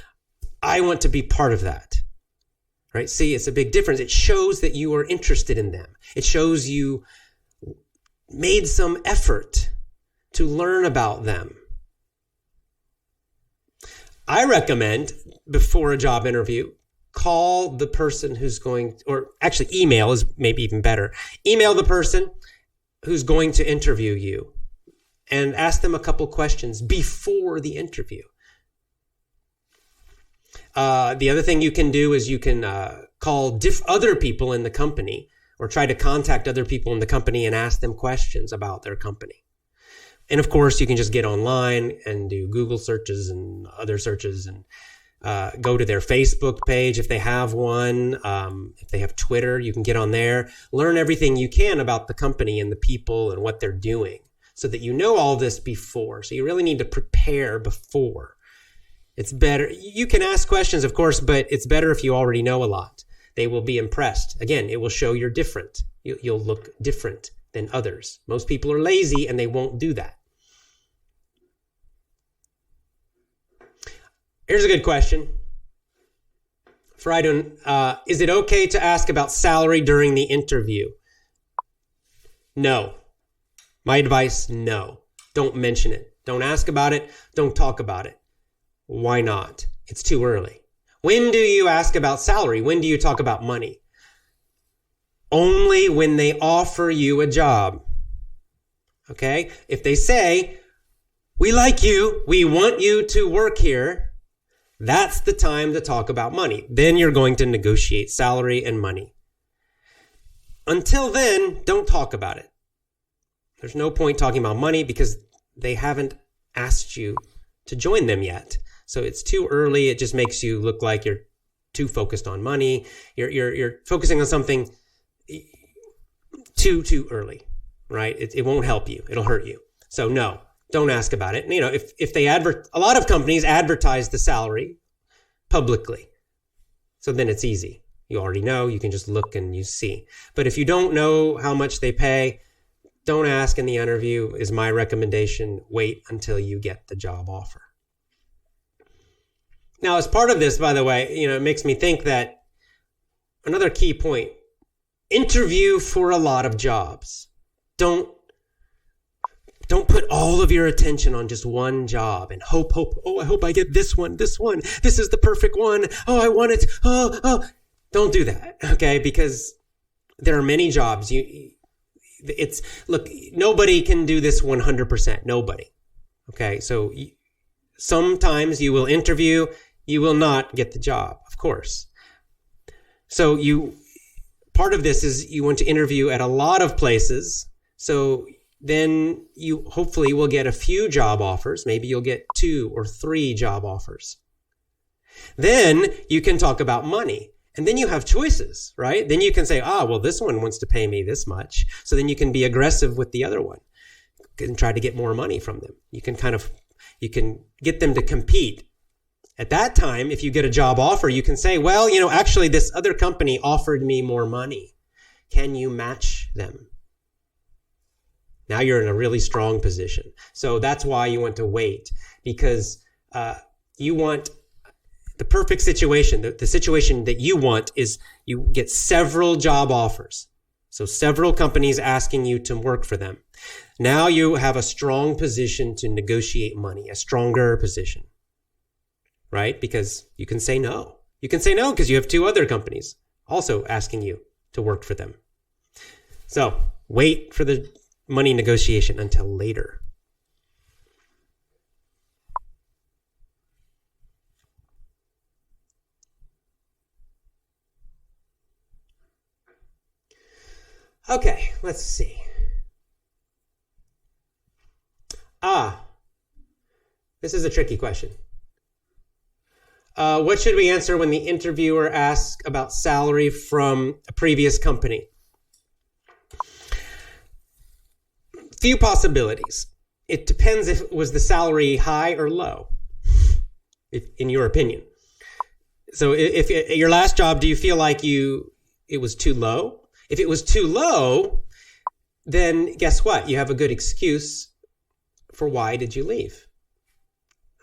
I want to be part of that. Right? See, it's a big difference. It shows that you are interested in them. It shows you made some effort to learn about them. I recommend, before a job interview, call the person who's going, or actually email is maybe even better. Email the person who's going to interview you and ask them a couple questions before the interview. The other thing you can do is you can call other people in the company, or try to contact other people in the company and ask them questions about their company. And of course, you can just get online and do Google searches and other searches, and go to their Facebook page if they have one. If they have Twitter, you can get on there. Learn everything you can about the company and the people and what they're doing, so that you know all this before. So you really need to prepare before. It's better. You can ask questions, of course, but it's better if you already know a lot. They will be impressed. Again, it will show you're different. You'll look different than others. Most people are lazy and they won't do that. Here's a good question. Friday, is it okay to ask about salary during the interview? No. My advice, no. Don't mention it. Don't ask about it. Don't talk about it. Why not? It's too early. When do you ask about salary? When do you talk about money? Only when they offer you a job. Okay? If they say, we like you, we want you to work here, that's the time to talk about money. Then you're going to negotiate salary and money. Until then, don't talk about it. There's no point talking about money because they haven't asked you to join them yet. So it's too early. It just makes you look like you're too focused on money. You're focusing on something too early, right? It won't help you. It'll hurt you. So no, don't ask about it. You know, if they a lot of companies advertise the salary publicly. So then it's easy. You already know. You can just look and you see. But if you don't know how much they pay, don't ask in the interview is my recommendation. Wait until you get the job offer. Now, as part of this, by the way, it makes me think that another key point, interview for a lot of jobs. Don't put all of your attention on just one job and hope. Oh, I hope I get this one. This is the perfect one. Oh, I want it. Oh. Don't do that, okay? Because there are many jobs. Look, nobody can do this 100%. Nobody. Okay, so sometimes you will interview, you will not get the job, of course. So part of this is you want to interview at a lot of places. So then you hopefully will get a few job offers. Maybe you'll get 2 or 3 job offers. Then you can talk about money. And then you have choices, right? Then you can say, well, this one wants to pay me this much. So then you can be aggressive with the other one and try to get more money from them. You can get them to compete. At that time, if you get a job offer, you can say, well, actually this other company offered me more money. Can you match them? Now you're in a really strong position. So that's why you want to wait, because you want the perfect situation. The situation that you want is you get several job offers. So several companies asking you to work for them. Now you have a strong position to negotiate money, a stronger position, right? Because you can say no. You can say no because you have 2 other companies also asking you to work for them. So wait for the money negotiation until later. Okay, let's see. This is a tricky question. What should we answer when the interviewer asks about salary from a previous company? Few possibilities. It depends if was the salary high or low, in your opinion. So if your last job, do you feel like it was too low? If it was too low, then guess what? You have a good excuse for why did you leave,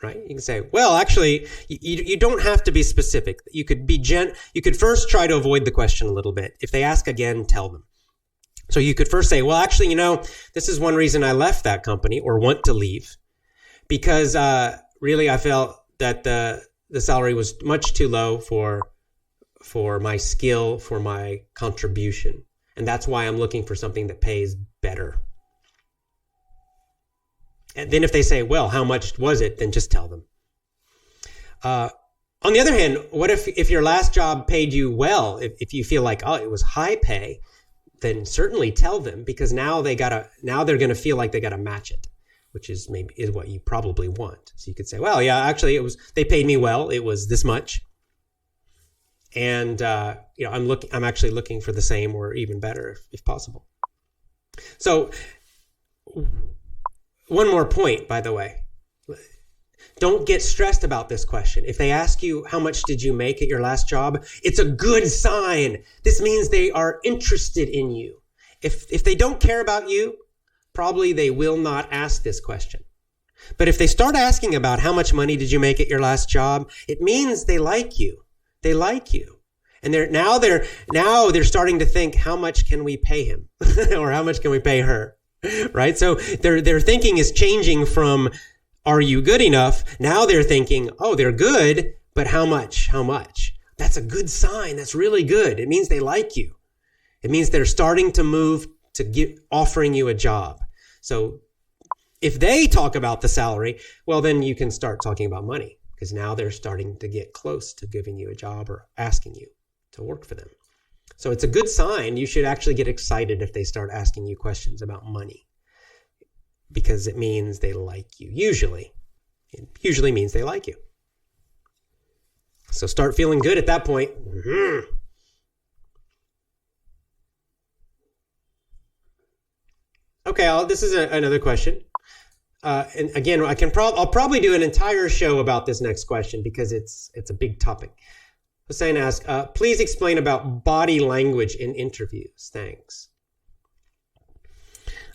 right? You can say, well, actually, you don't have to be specific. You could you could first try to avoid the question a little bit. If they ask again, tell them. So you could first say, well, actually, this is one reason I left that company or want to leave, because really I felt that the salary was much too low for my skill, for my contribution. And that's why I'm looking for something that pays better. And then if they say, well, how much was it? Then just tell them. On the other hand, what if your last job paid you well? If you feel like, it was high pay, then certainly tell them, because now they're going to feel like they got to match it, which is what you probably want. So you could say, well, yeah, actually they paid me well. It was this much. And, I'm actually looking for the same or even better if possible. So One more point, by the way. Don't get stressed about this question. If they ask you, how much did you make at your last job? It's a good sign. This means they are interested in you. If they don't care about you, probably they will not ask this question. But if they start asking about how much money did you make at your last job, it means they like you. They like you. And they're starting to think, how much can we pay him? Or how much can we pay her? Right? So their thinking is changing from, are you good enough? Now they're thinking, oh, they're good, but how much? How much? That's a good sign. That's really good. It means they like you. It means they're starting to move to offering you a job. So if they talk about the salary, well, then you can start talking about money, because now they're starting to get close to giving you a job or asking you to work for them. So it's a good sign. You should actually get excited if they start asking you questions about money, because it means they like you. It usually means they like you. So start feeling good at that point. Mm-hmm. Okay, this is another question. And again, I'll probably do an entire show about this next question because it's a big topic. Hussein asked, please explain about body language in interviews. Thanks.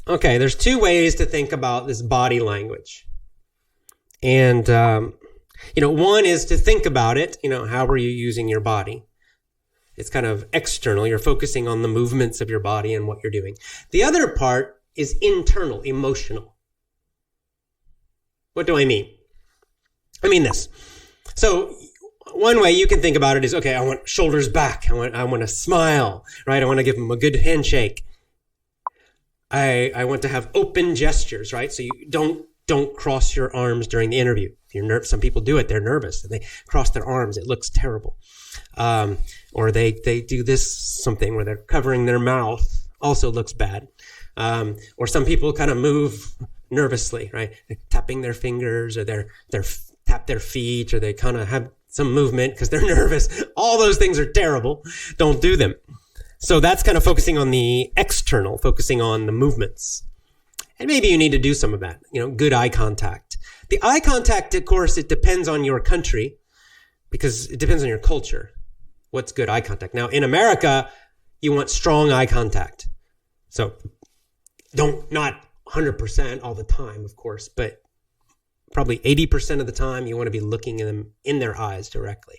Okay, there's two ways to think about this body language. And, one is to think about it. How are you using your body? It's kind of external. You're focusing on the movements of your body and what you're doing. The other part is internal, emotional. What do I mean? I mean this. So one way you can think about it is, okay, I want shoulders back. I want to smile, right? I want to give them a good handshake. I want to have open gestures, right? So you don't cross your arms during the interview. If you're some people do it. They're nervous and they cross their arms. It looks terrible. Or they do this something where they're covering their mouth. Also looks bad. Or some people kind of move nervously, right? They're tapping their fingers, or they're tap their feet, or they kind of have some movement because they're nervous. All those things are terrible. Don't do them. So that's kind of focusing on the external, focusing on the movements. And maybe you need to do some of that, good eye contact. The eye contact, of course, it depends on your country, because it depends on your culture. What's good eye contact? Now, in America, you want strong eye contact. So not 100% all the time, of course, but probably 80% of the time you want to be looking at them in their eyes directly.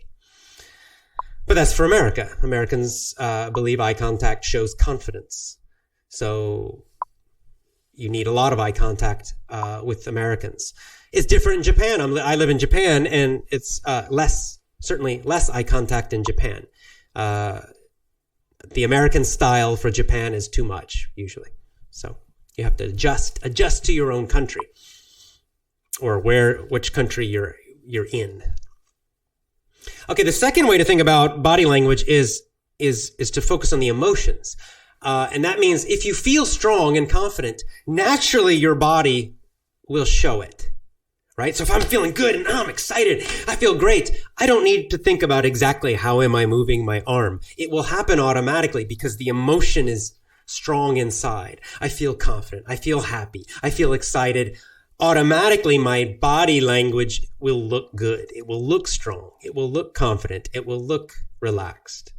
But that's for America. Americans believe eye contact shows confidence. So you need a lot of eye contact with Americans. It's different in Japan. I live in Japan, and it's certainly less eye contact in Japan. The American style for Japan is too much, usually. So you have to adjust to your own country, or which country you're in. Okay, the second way to think about body language is to focus on the emotions. And that means if you feel strong and confident, naturally your body will show it, right? So if I'm feeling good and I'm excited, I feel great, I don't need to think about exactly how am I moving my arm. It will happen automatically because the emotion is strong inside. I feel confident. I feel happy. I feel excited. Automatically, my body language will look good. It will look strong. It will look confident. It will look relaxed.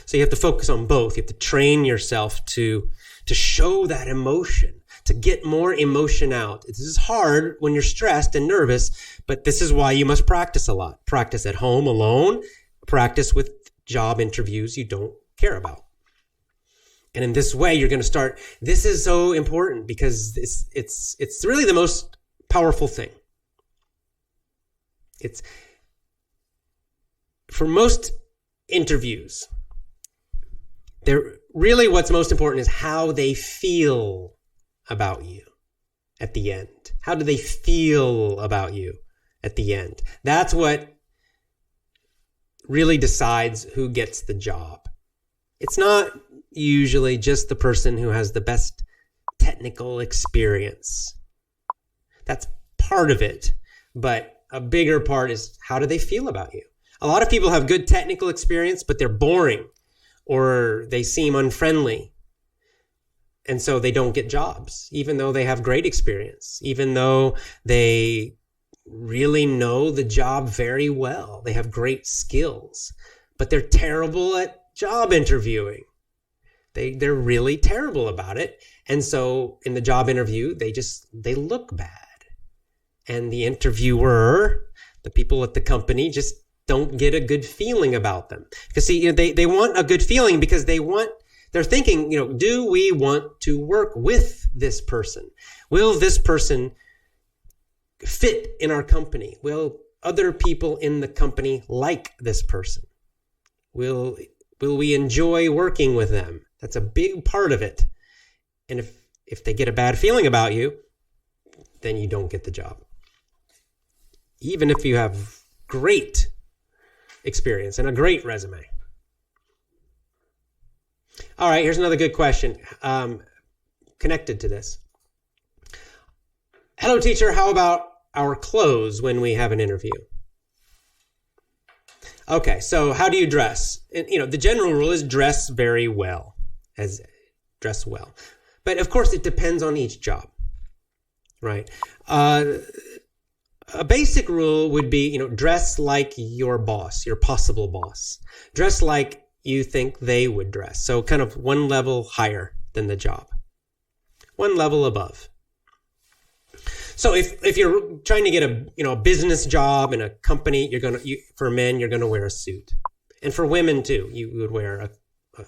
So you have to focus on both. You have to train yourself to show that emotion, to get more emotion out. This is hard when you're stressed and nervous, but this is why you must practice a lot. Practice at home alone. Practice with job interviews you don't care about. And in this way, you're going to start. This is so important because it's really the most powerful thing. It's for most interviews, really what's most important is how they feel about you at the end. How do they feel about you at the end? That's what really decides who gets the job. It's not usually just the person who has the best technical experience. That's part of it, but a bigger part is how do they feel about you? A lot of people have good technical experience, but they're boring or they seem unfriendly. And so they don't get jobs, even though they have great experience, even though they really know the job very well. They have great skills, but they're terrible at job interviewing. They're really terrible about it. And so in the job interview, they look bad. And the interviewer, the people at the company, just don't get a good feeling about them. Because see, they want a good feeling because they're thinking, do we want to work with this person? Will this person fit in our company? Will other people in the company like this person? Will we enjoy working with them? That's a big part of it. And if they get a bad feeling about you, then you don't get the job. Even if you have great experience and a great resume. All right, here's another good question connected to this. Hello, teacher. How about our clothes when we have an interview? Okay, so how do you dress? And, the general rule is dress very well. Dress well. But of course, it depends on each job, right? A basic rule would be, dress like your boss, your possible boss. Dress like you think they would dress. So kind of one level higher than the job. One level above. So if you're trying to get a business job in a company, for men, you're going to wear a suit. And for women too, you would wear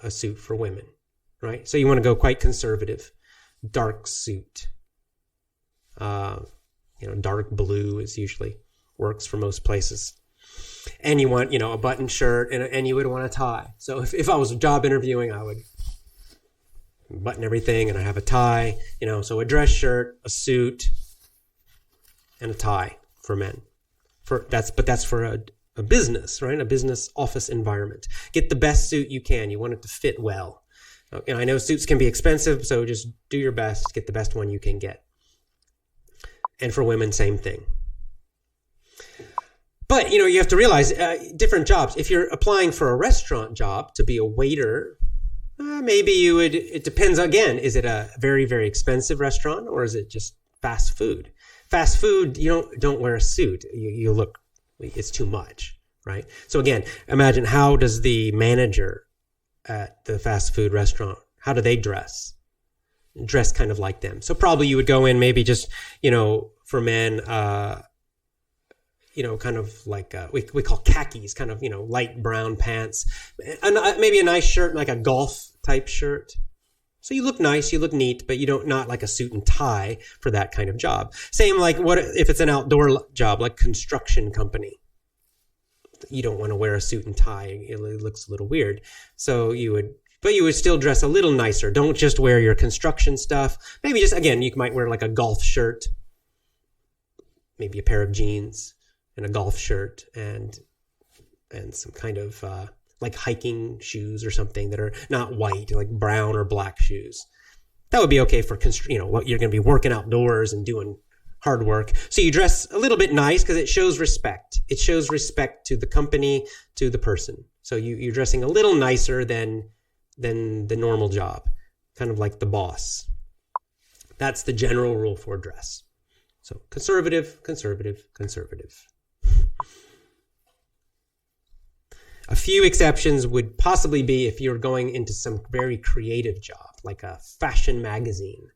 a suit for women, right? So you want to go quite conservative, dark suit. Dark blue is usually works for most places. And you want, a button shirt and you would want a tie. So if I was job interviewing, I would button everything and I have a tie, so a dress shirt, a suit, and a tie for men. But that's for a business, right? A business office environment. Get the best suit you can. You want it to fit well. I know suits can be expensive, so just do your best, get the best one you can get. And for women, same thing. But, you have to realize different jobs. If you're applying for a restaurant job to be a waiter, maybe it depends again. Is it a very, very expensive restaurant or is it just fast food? Fast food, you don't wear a suit. You look, it's too much, right? So again, imagine how does the manager at the fast food restaurant, how do they dress? Dress kind of like them. So probably you would go in maybe just, for men, kind of like we call khakis, kind of, light brown pants, and maybe a nice shirt, like a golf type shirt. So you look nice, you look neat, but not like a suit and tie for that kind of job. Same like what if it's an outdoor job, like construction company. You don't want to wear a suit and tie. It looks a little weird. So you would still dress a little nicer. Don't just wear your construction stuff. Maybe just, again, you might wear like a golf shirt, maybe a pair of jeans and a golf shirt and some kind of like hiking shoes or something that are not white, like brown or black shoes. That would be okay for, what you're going to be working outdoors and doing hard work. So you dress a little bit nice because it shows respect. It shows respect to the company, to the person. So you're dressing a little nicer than the normal job, kind of like the boss. That's the general rule for dress. So conservative, conservative, conservative. A few exceptions would possibly be if you're going into some very creative job, like a fashion magazine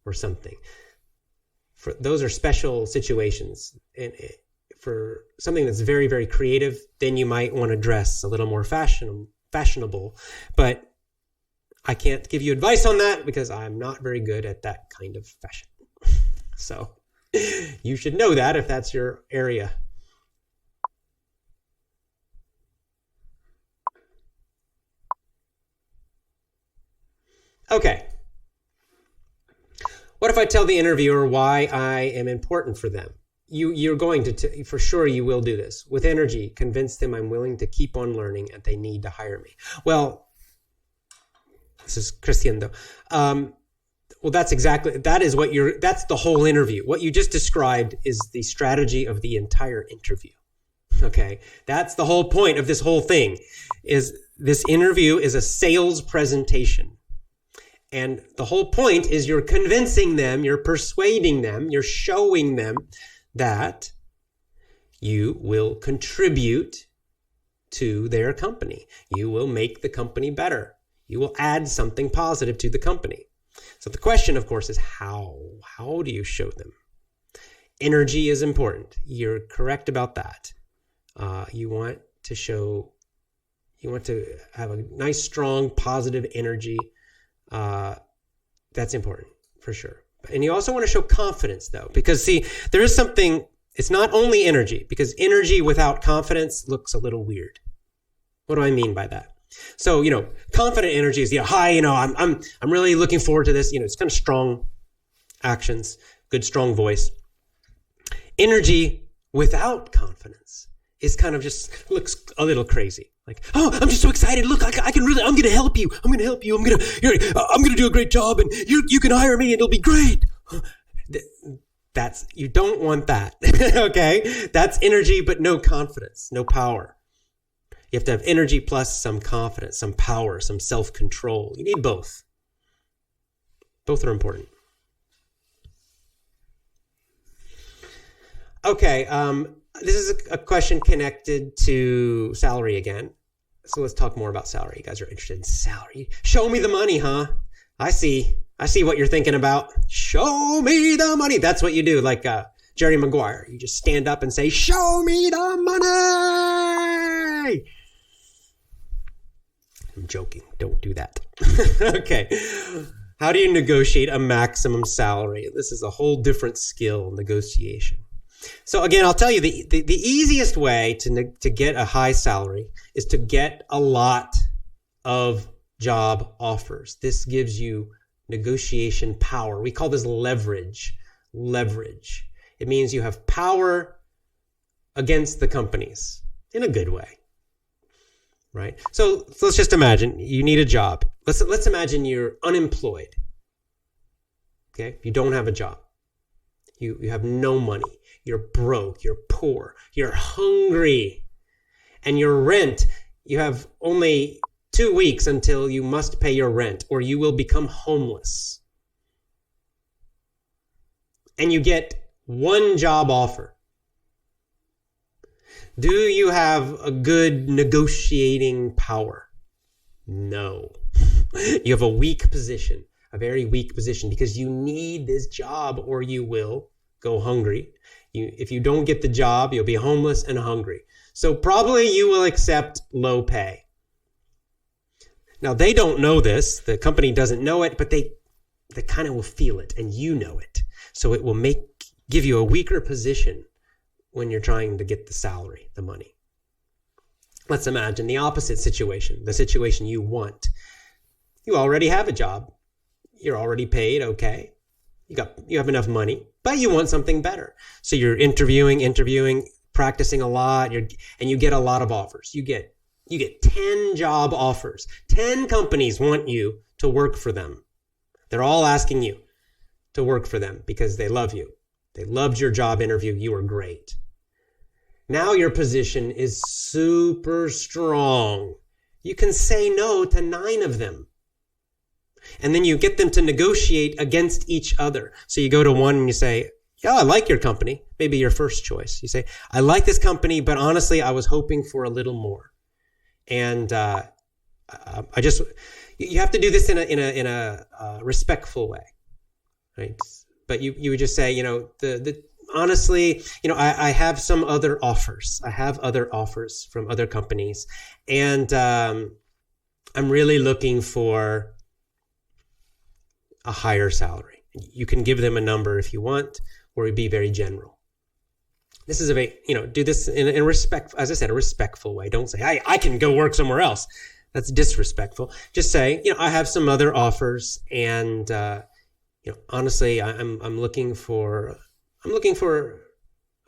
or something. Those are special situations. And for something that's very, very creative, then you might want to dress a little more fashionable. But I can't give you advice on that because I'm not very good at that kind of fashion. So you should know that if that's your area. Okay. What if I tell the interviewer why I am important for them? You're going to, for sure you will do this. With energy, convince them I'm willing to keep on learning and they need to hire me. Well, this is Cristiano. Well, that's the whole interview. What you just described is the strategy of the entire interview. Okay. That's the whole point of this whole thing is this interview is a sales presentation. And the whole point is you're convincing them, you're persuading them, you're showing them that you will contribute to their company. You will make the company better. You will add something positive to the company. So the question, of course, is how? How do you show them? Energy is important. You're correct about that. You want to have a nice, strong, positive energy. That's important for sure. And you also want to show confidence, though, because see, there is something. It's not only energy, because energy without confidence looks a little weird. What do I mean by that? So, confident energy is, hi, I'm really looking forward to this. It's kind of strong actions, good, strong voice. Energy without confidence is kind of just looks a little crazy. Like, oh, I'm just so excited. Look, I'm going to help you. I'm going to help you. I'm going to do a great job, and you can hire me and it'll be great. You don't want that. Okay. That's energy, but no confidence, no power. You have to have energy plus some confidence, some power, some self-control. You need both. Both are important. Okay. This is a question connected to salary again. So let's talk more about salary. You guys are interested in salary. Show me the money, huh? I see what you're thinking about. Show me the money. That's what you do. Like Jerry Maguire. You just stand up and say, show me the money. I'm joking. Don't do that. Okay. How do you negotiate a maximum salary? This is a whole different skill, negotiation. So again, I'll tell you the easiest way to get a high salary is to get a lot of job offers. This gives you negotiation power. We call this leverage. Leverage. It means you have power against the companies in a good way. Right? So let's just imagine you need a job. Let's imagine you're unemployed. Okay? You don't have a job. You have no money. You're broke. You're poor. You're hungry. And your rent, you have only 2 weeks until you must pay your rent or you will become homeless. And you get one job offer. Do you have a good negotiating power? No. You have a weak position, a very weak position, because you need this job or you will go hungry. If you don't get the job, you'll be homeless and hungry. So probably you will accept low pay. Now, they don't know this. The company doesn't know it, but they kind of will feel it, and you know it. So it will give you a weaker position when you're trying to get the salary, the money. Let's imagine the opposite situation, the situation you want. You already have a job. You're already paid, okay. You have enough money, but you want something better. So you're interviewing, practicing a lot, and you get a lot of offers. You get 10 job offers. 10 companies want you to work for them. They're all asking you to work for them because they love you. They loved your job interview. You were great. Now your position is super strong. You can say no to 9 of them. And then you get them to negotiate against each other. So you go to one and you say, yeah, I like your company. Maybe your first choice. You say, I like this company, but honestly, I was hoping for a little more. And you have to do this in a respectful way, right? But you would just say, honestly, I have some other offers. I have other offers from other companies, and I'm really looking for a higher salary. You can give them a number if you want, or be very general. This is do this in a respect, as I said, a respectful way. Don't say, I can go work somewhere else. That's disrespectful. Just say, I have some other offers, and honestly, I'm looking for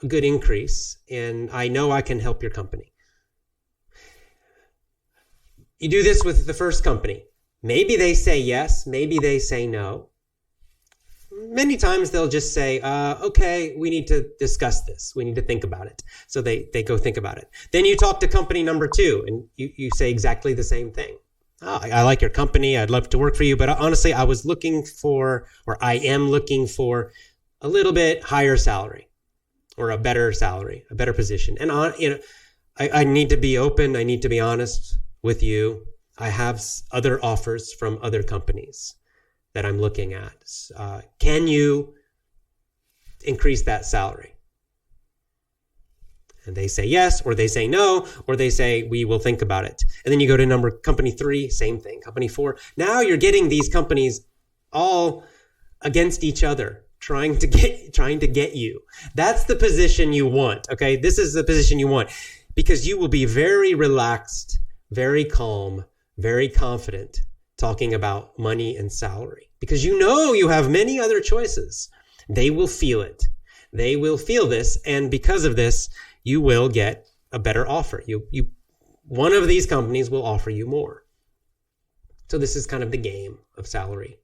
a good increase, and I know I can help your company. You do this with the first company. Maybe they say yes, maybe they say no. Many times they'll just say, okay, we need to discuss this. We need to think about it. So they go think about it. Then you talk to company number 2 and you say exactly the same thing. oh, I like your company. I'd love to work for you. But honestly, I was looking for, or I am looking for a little bit higher salary or a better salary, a better position. And I need to be open. I need to be honest with you. I have other offers from other companies that I'm looking at. Can you increase that salary? And they say yes, or they say no, or they say we will think about it. And then you go to company 3, same thing. Company 4. Now you're getting these companies all against each other, trying to get you. That's the position you want. Okay, this is the position you want, because you will be very relaxed, very calm, very confident talking about money and salary, because you know you have many other choices. They will feel it. They will feel this, and because of this, you will get a better offer. One of these companies will offer you more. So this is kind of the game of salary.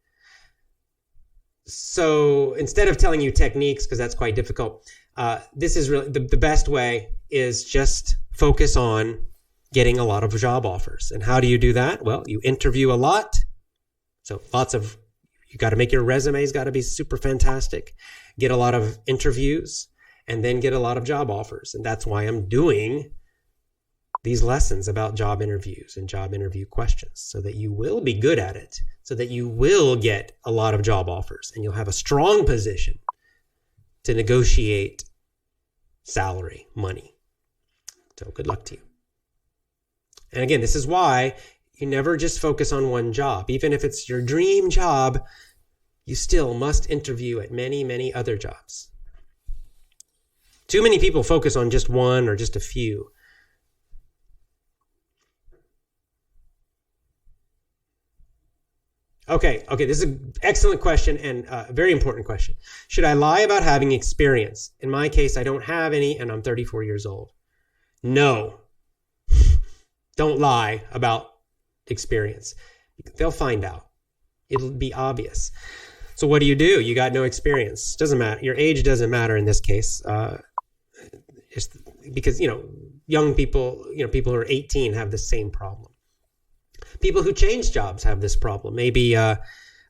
So instead of telling you techniques, because that's quite difficult, this is really the best way is just focus on getting a lot of job offers. And how do you do that? Well, you interview a lot. So you got to make your resumes got to be super fantastic. Get a lot of interviews, and then get a lot of job offers. And that's why I'm doing these lessons about job interviews and job interview questions, so that you will be good at it, so that you will get a lot of job offers, and you'll have a strong position to negotiate salary, money. So good luck to you. And again, this is why you never just focus on one job. Even if it's your dream job, you still must interview at many, many other jobs. Too many people focus on just one or just a few. Okay, this is an excellent question and a very important question. Should I lie about having experience? In my case, I don't have any, and I'm 34 years old. No. Don't lie about experience. They'll find out. It'll be obvious. So what do? You got no experience. Doesn't matter. Your age doesn't matter in this case. Just because, young people, people who are 18 have the same problem. People who change jobs have this problem. Maybe,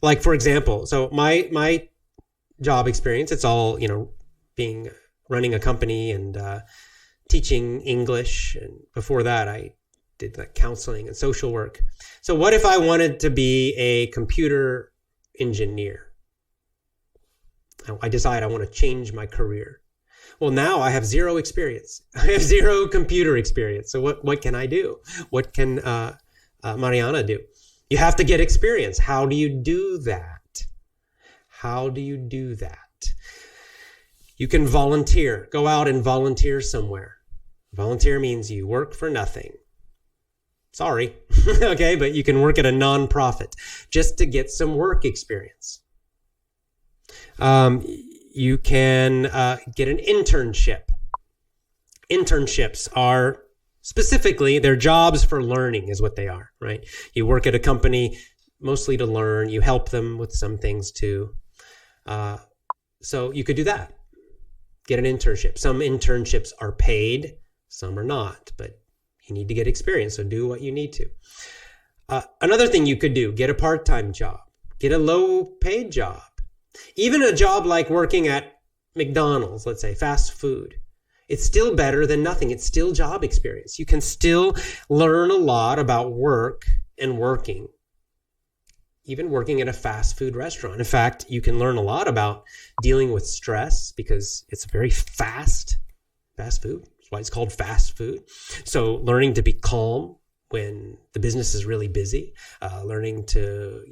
like, for example, so my job experience, it's all, running a company and teaching English. And before that, I did counseling and social work. So what if I wanted to be a computer engineer? I decide I want to change my career. Well, now I have zero experience. I have zero computer experience. So what can I do? What can Mariana do? You have to get experience. How do you do that? You can volunteer. Go out and volunteer somewhere. Volunteer means you work for nothing. Sorry, okay, but you can work at a nonprofit just to get some work experience. You can get an internship. Internships are specifically, they're jobs for learning is what they are, right? You work at a company mostly to learn. You help them with some things too. So you could do that. Get an internship. Some internships are paid, some are not, but you need to get experience, so do what you need to. Another thing you could do, get a part-time job. Get a low-paid job. Even a job like working at McDonald's, let's say, fast food. It's still better than nothing. It's still job experience. You can still learn a lot about work and working, even working at a fast food restaurant. In fact, you can learn a lot about dealing with stress because it's very fast food. That's why it's called fast food. So learning to be calm when the business is really busy, learning to,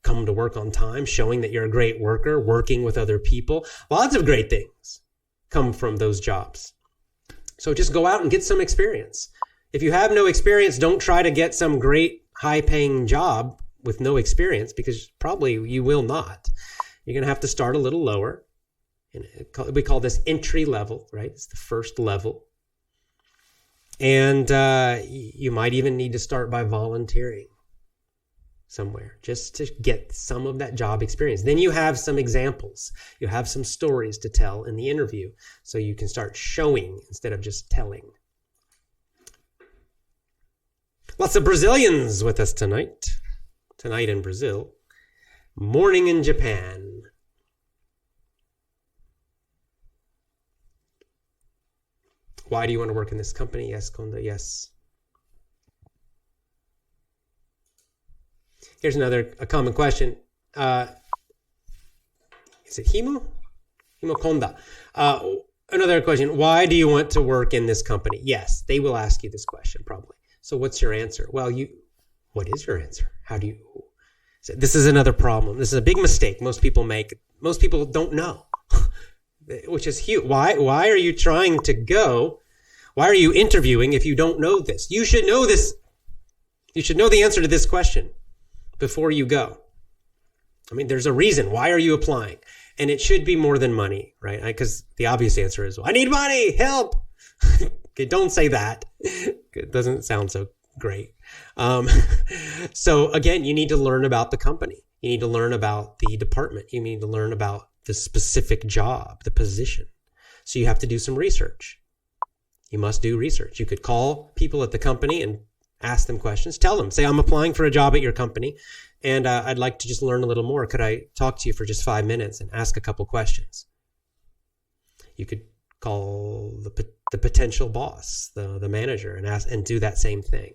come to work on time, showing that you're a great worker, working with other people. Lots of great things come from those jobs. So just go out and get some experience. If you have no experience, don't try to get some great high-paying job with no experience, because probably you will not. You're going to have to start a little lower. And we call this entry level, right? It's the first level. And you might even need to start by volunteering somewhere just to get some of that job experience. Then you have some examples. You have some stories to tell in the interview, so you can start showing instead of just telling. Lots of Brazilians with us tonight. Tonight in Brazil. Morning in Japan. Why do you want to work in this company? Yes, Konda, yes. Here's a common question. Is it Himu? Himu Konda. Another question. Why do you want to work in this company? Yes, they will ask you this question probably. So what's your answer? Well, what is your answer? How do you? So this is another problem. This is a big mistake most people make. Most people don't know, which is huge. Why are you trying to go? Why are you interviewing if you don't know this? You should know this. You should know the answer to this question before you go. I mean, there's a reason. Why are you applying? And it should be more than money, right? Because the obvious answer is, well, I need money, help. Okay, don't say that. It doesn't sound so great. So again, you need to learn about the company. You need to learn about the department. You need to learn about the specific job, the position. So you have to do some research. You must do research. You could call people at the company and ask them questions. Tell them, say, I'm applying for a job at your company, and I'd like to just learn a little more. Could I talk to you for just 5 minutes and ask a couple questions? You could call the potential boss, the manager, and ask and do that same thing.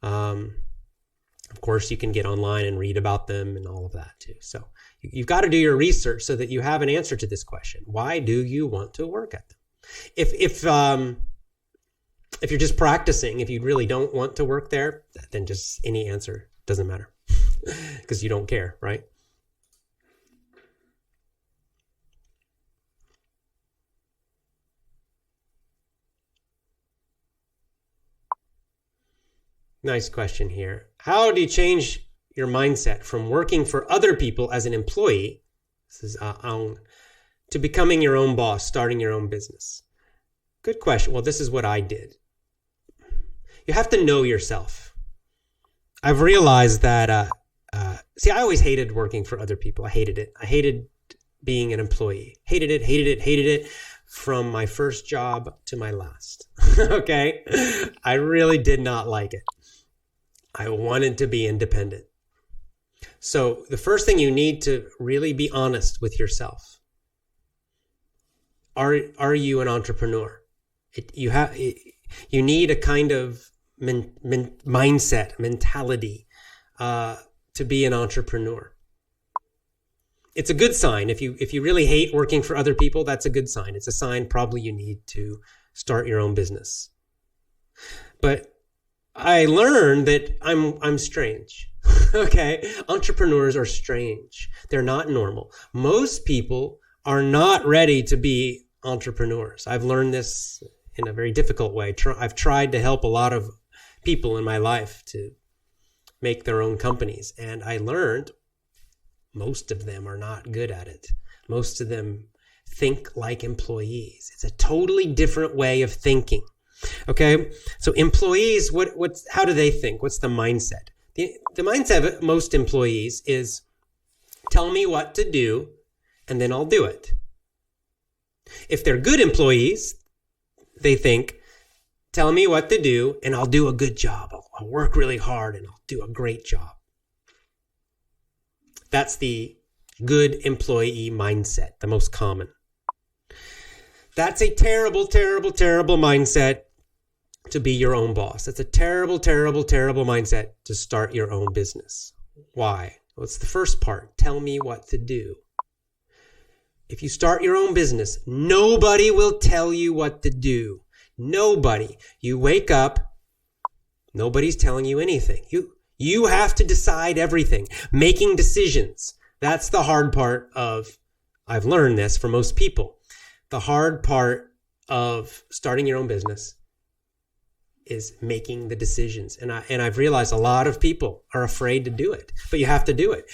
Of course, you can get online and read about them and all of that too. So you've got to do your research so that you have an answer to this question. Why do you want to work at them? If you're just practicing, if you really don't want to work there, then just any answer doesn't matter because you don't care, right? Nice question here. How do you change your mindset from working for other people as an employee, this is Aung, to becoming your own boss, starting your own business? Good question. Well, this is what I did. You have to know yourself. I've realized that, I always hated working for other people. I hated it. I hated being an employee. Hated it from my first job to my last. Okay? I really did not like it. I wanted to be independent. So the first thing you need to really be honest with yourself. Are you an entrepreneur? You need a kind of mindset, mentality to be an entrepreneur. It's a good sign. If you really hate working for other people, that's a good sign. It's a sign probably you need to start your own business. But I learned that I'm strange. Okay? Entrepreneurs are strange. They're not normal. Most people are not ready to be entrepreneurs. I've learned this in a very difficult way. I've tried to help a lot of people in my life to make their own companies. And I learned most of them are not good at it. Most of them think like employees. It's a totally different way of thinking. Okay? So employees, how do they think? What's the mindset? The mindset of most employees is, tell me what to do, and then I'll do it. If they're good employees, they think, tell me what to do, and I'll do a good job. I'll work really hard, and I'll do a great job. That's the good employee mindset, the most common. That's a terrible, terrible, terrible mindset to be your own boss. That's a terrible, terrible, terrible mindset to start your own business. Why? Well, it's the first part. Tell me what to do. If you start your own business, nobody will tell you what to do. Nobody. You wake up, nobody's telling you anything. You have to decide everything. Making decisions. That's the hard part I've learned this for most people. The hard part of starting your own business is making the decisions. And I've realized a lot of people are afraid to do it, but you have to do it.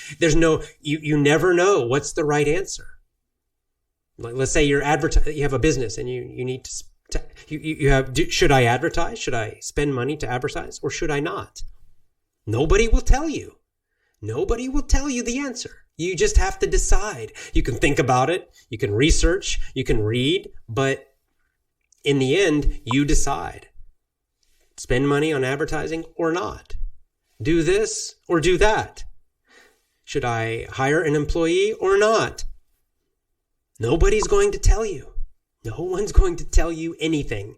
You never know what's the right answer. Like, let's say you have a business and you need to, should I advertise? Should I spend money to advertise or should I not? Nobody will tell you. Nobody will tell you the answer. You just have to decide. You can think about it. You can research. You can read. But in the end, you decide. spend money on advertising or not? Do this or do that? Should I hire an employee or not? Nobody's going to tell you. No one's going to tell you anything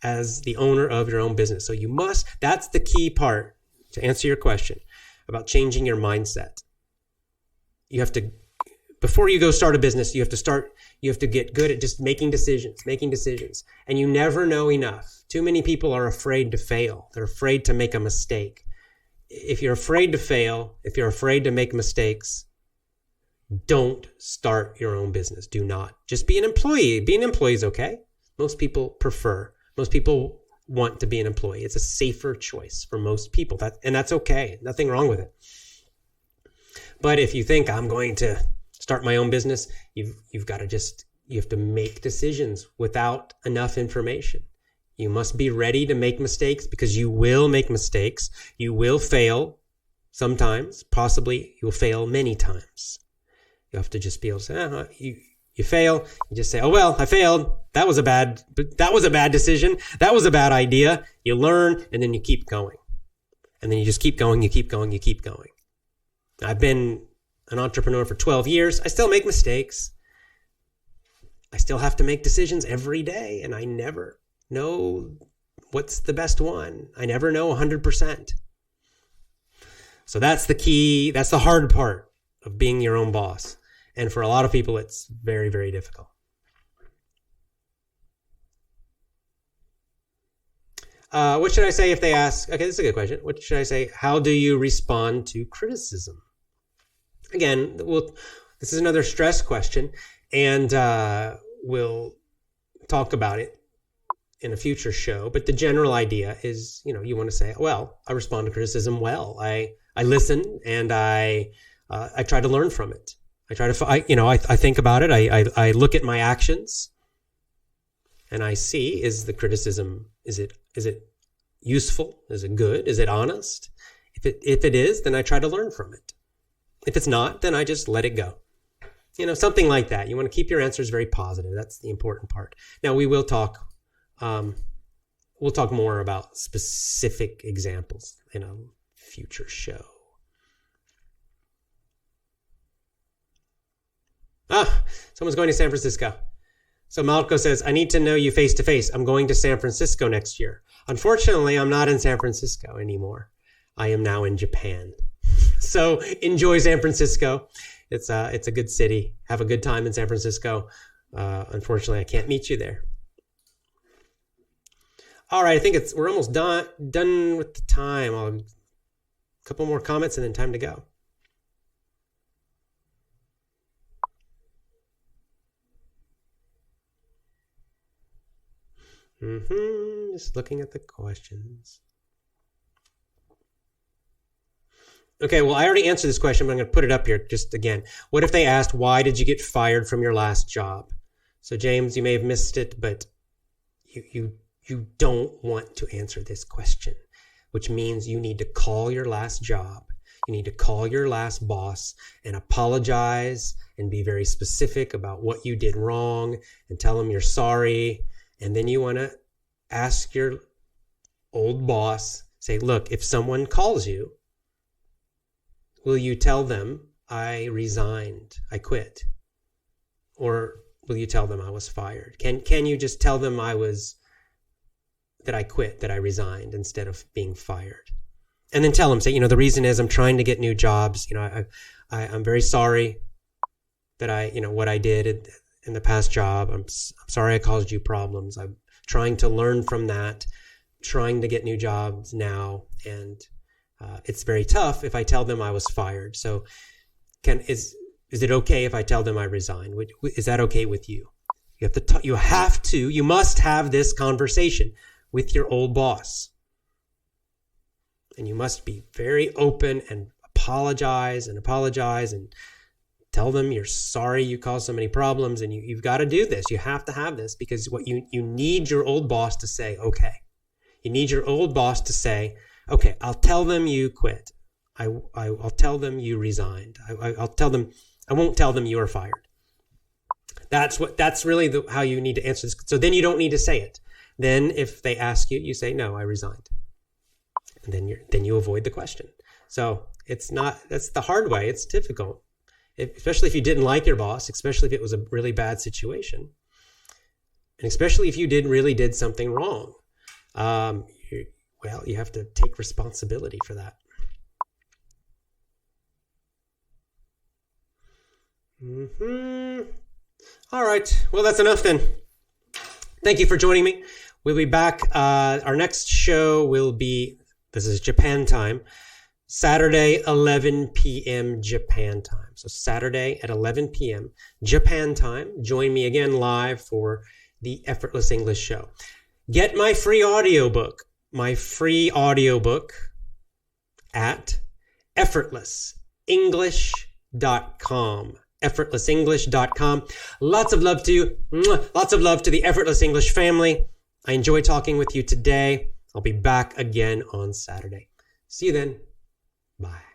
as the owner of your own business. So that's the key part to answer your question about changing your mindset. You have to, before you go start a business, you have to get good at just making decisions. And you never know enough. Too many people are afraid to fail. They're afraid to make a mistake. If you're afraid to fail, if you're afraid to make mistakes, don't start your own business. Do not. Just be an employee. Being an employee is okay. Most people want to be an employee. It's a safer choice for most people. And that's okay. Nothing wrong with it. But if you think I'm going to start my own business, you have to make decisions without enough information. You must be ready to make mistakes because you will make mistakes. You will fail sometimes. Possibly you'll fail many times. You have to just be able to say, you fail. You just say, oh, well, I failed. That was a bad decision. That was a bad idea. You learn and then you keep going. And then you just keep going. I've been an entrepreneur for 12 years. I still make mistakes. I still have to make decisions every day. And I never know what's the best one. I never know 100%. So that's the key. That's the hard part of being your own boss. And for a lot of people, it's very, very difficult. What should I say if they ask? Okay, this is a good question. What should I say? How do you respond to criticism? Again, this is another stress question, and we'll talk about it in a future show. But the general idea is, you want to say, well, I respond to criticism well. I listen and I try to learn from it. I think about it. I look at my actions and I see, is the criticism, is it useful? Is it good? Is it honest? If it is, then I try to learn from it. If it's not, then I just let it go. Something like that. You want to keep your answers very positive. That's the important part. Now we will talk, more about specific examples in a future show. Someone's going to San Francisco. So Malco says, I need to know you face to face. I'm going to San Francisco next year. Unfortunately, I'm not in San Francisco anymore. I am now in Japan. So enjoy San Francisco. It's a good city. Have a good time in San Francisco. Unfortunately, I can't meet you there. All right, I think we're almost done with the time. A couple more comments and then time to go. Just looking at the questions. Okay, well, I already answered this question, but I'm going to put it up here just again. What if they asked, why did you get fired from your last job? So, James, you may have missed it, but you don't want to answer this question, which means you need to call your last job. You need to call your last boss and apologize and be very specific about what you did wrong and tell them you're sorry. And then you want to ask your old boss, say, look, if someone calls you, will you tell them I resigned, I quit? Or will you tell them I was fired? Can you just tell them that I quit, that I resigned instead of being fired? And then tell them, say, the reason is I'm trying to get new jobs. I'm very sorry that what I did in the past job. I'm sorry I caused you problems. I'm trying to learn from that, trying to get new jobs now. And it's very tough if I tell them I was fired. So is it okay if I tell them I resigned? Is that okay with you? You must have this conversation with your old boss. And you must be very open and apologize and tell them you're sorry you caused so many problems, and you've got to do this. You have to have this because what you need your old boss to say, okay. You need your old boss to say, okay, I'll tell them you quit. I'll tell them you resigned. I'll tell them, I won't tell them you were fired. That's really how you need to answer this. So then you don't need to say it. Then if they ask you, you say, no, I resigned. And then you avoid the question. So that's the hard way. It's difficult, especially if you didn't like your boss, especially if it was a really bad situation. And especially if you really did something wrong. You have to take responsibility for that. All right. Well, that's enough then. Thank you for joining me. We'll be back. Our next show will be, this is Japan time, Saturday, 11 p.m. Japan time. So Saturday at 11 p.m. Japan time. Join me again live for the Effortless English show. Get my free audiobook at effortlessenglish.com. effortlessenglish.com. Lots of love to you. Lots of love to the Effortless English family. I enjoy talking with you today. I'll be back again on Saturday. See you then. Bye.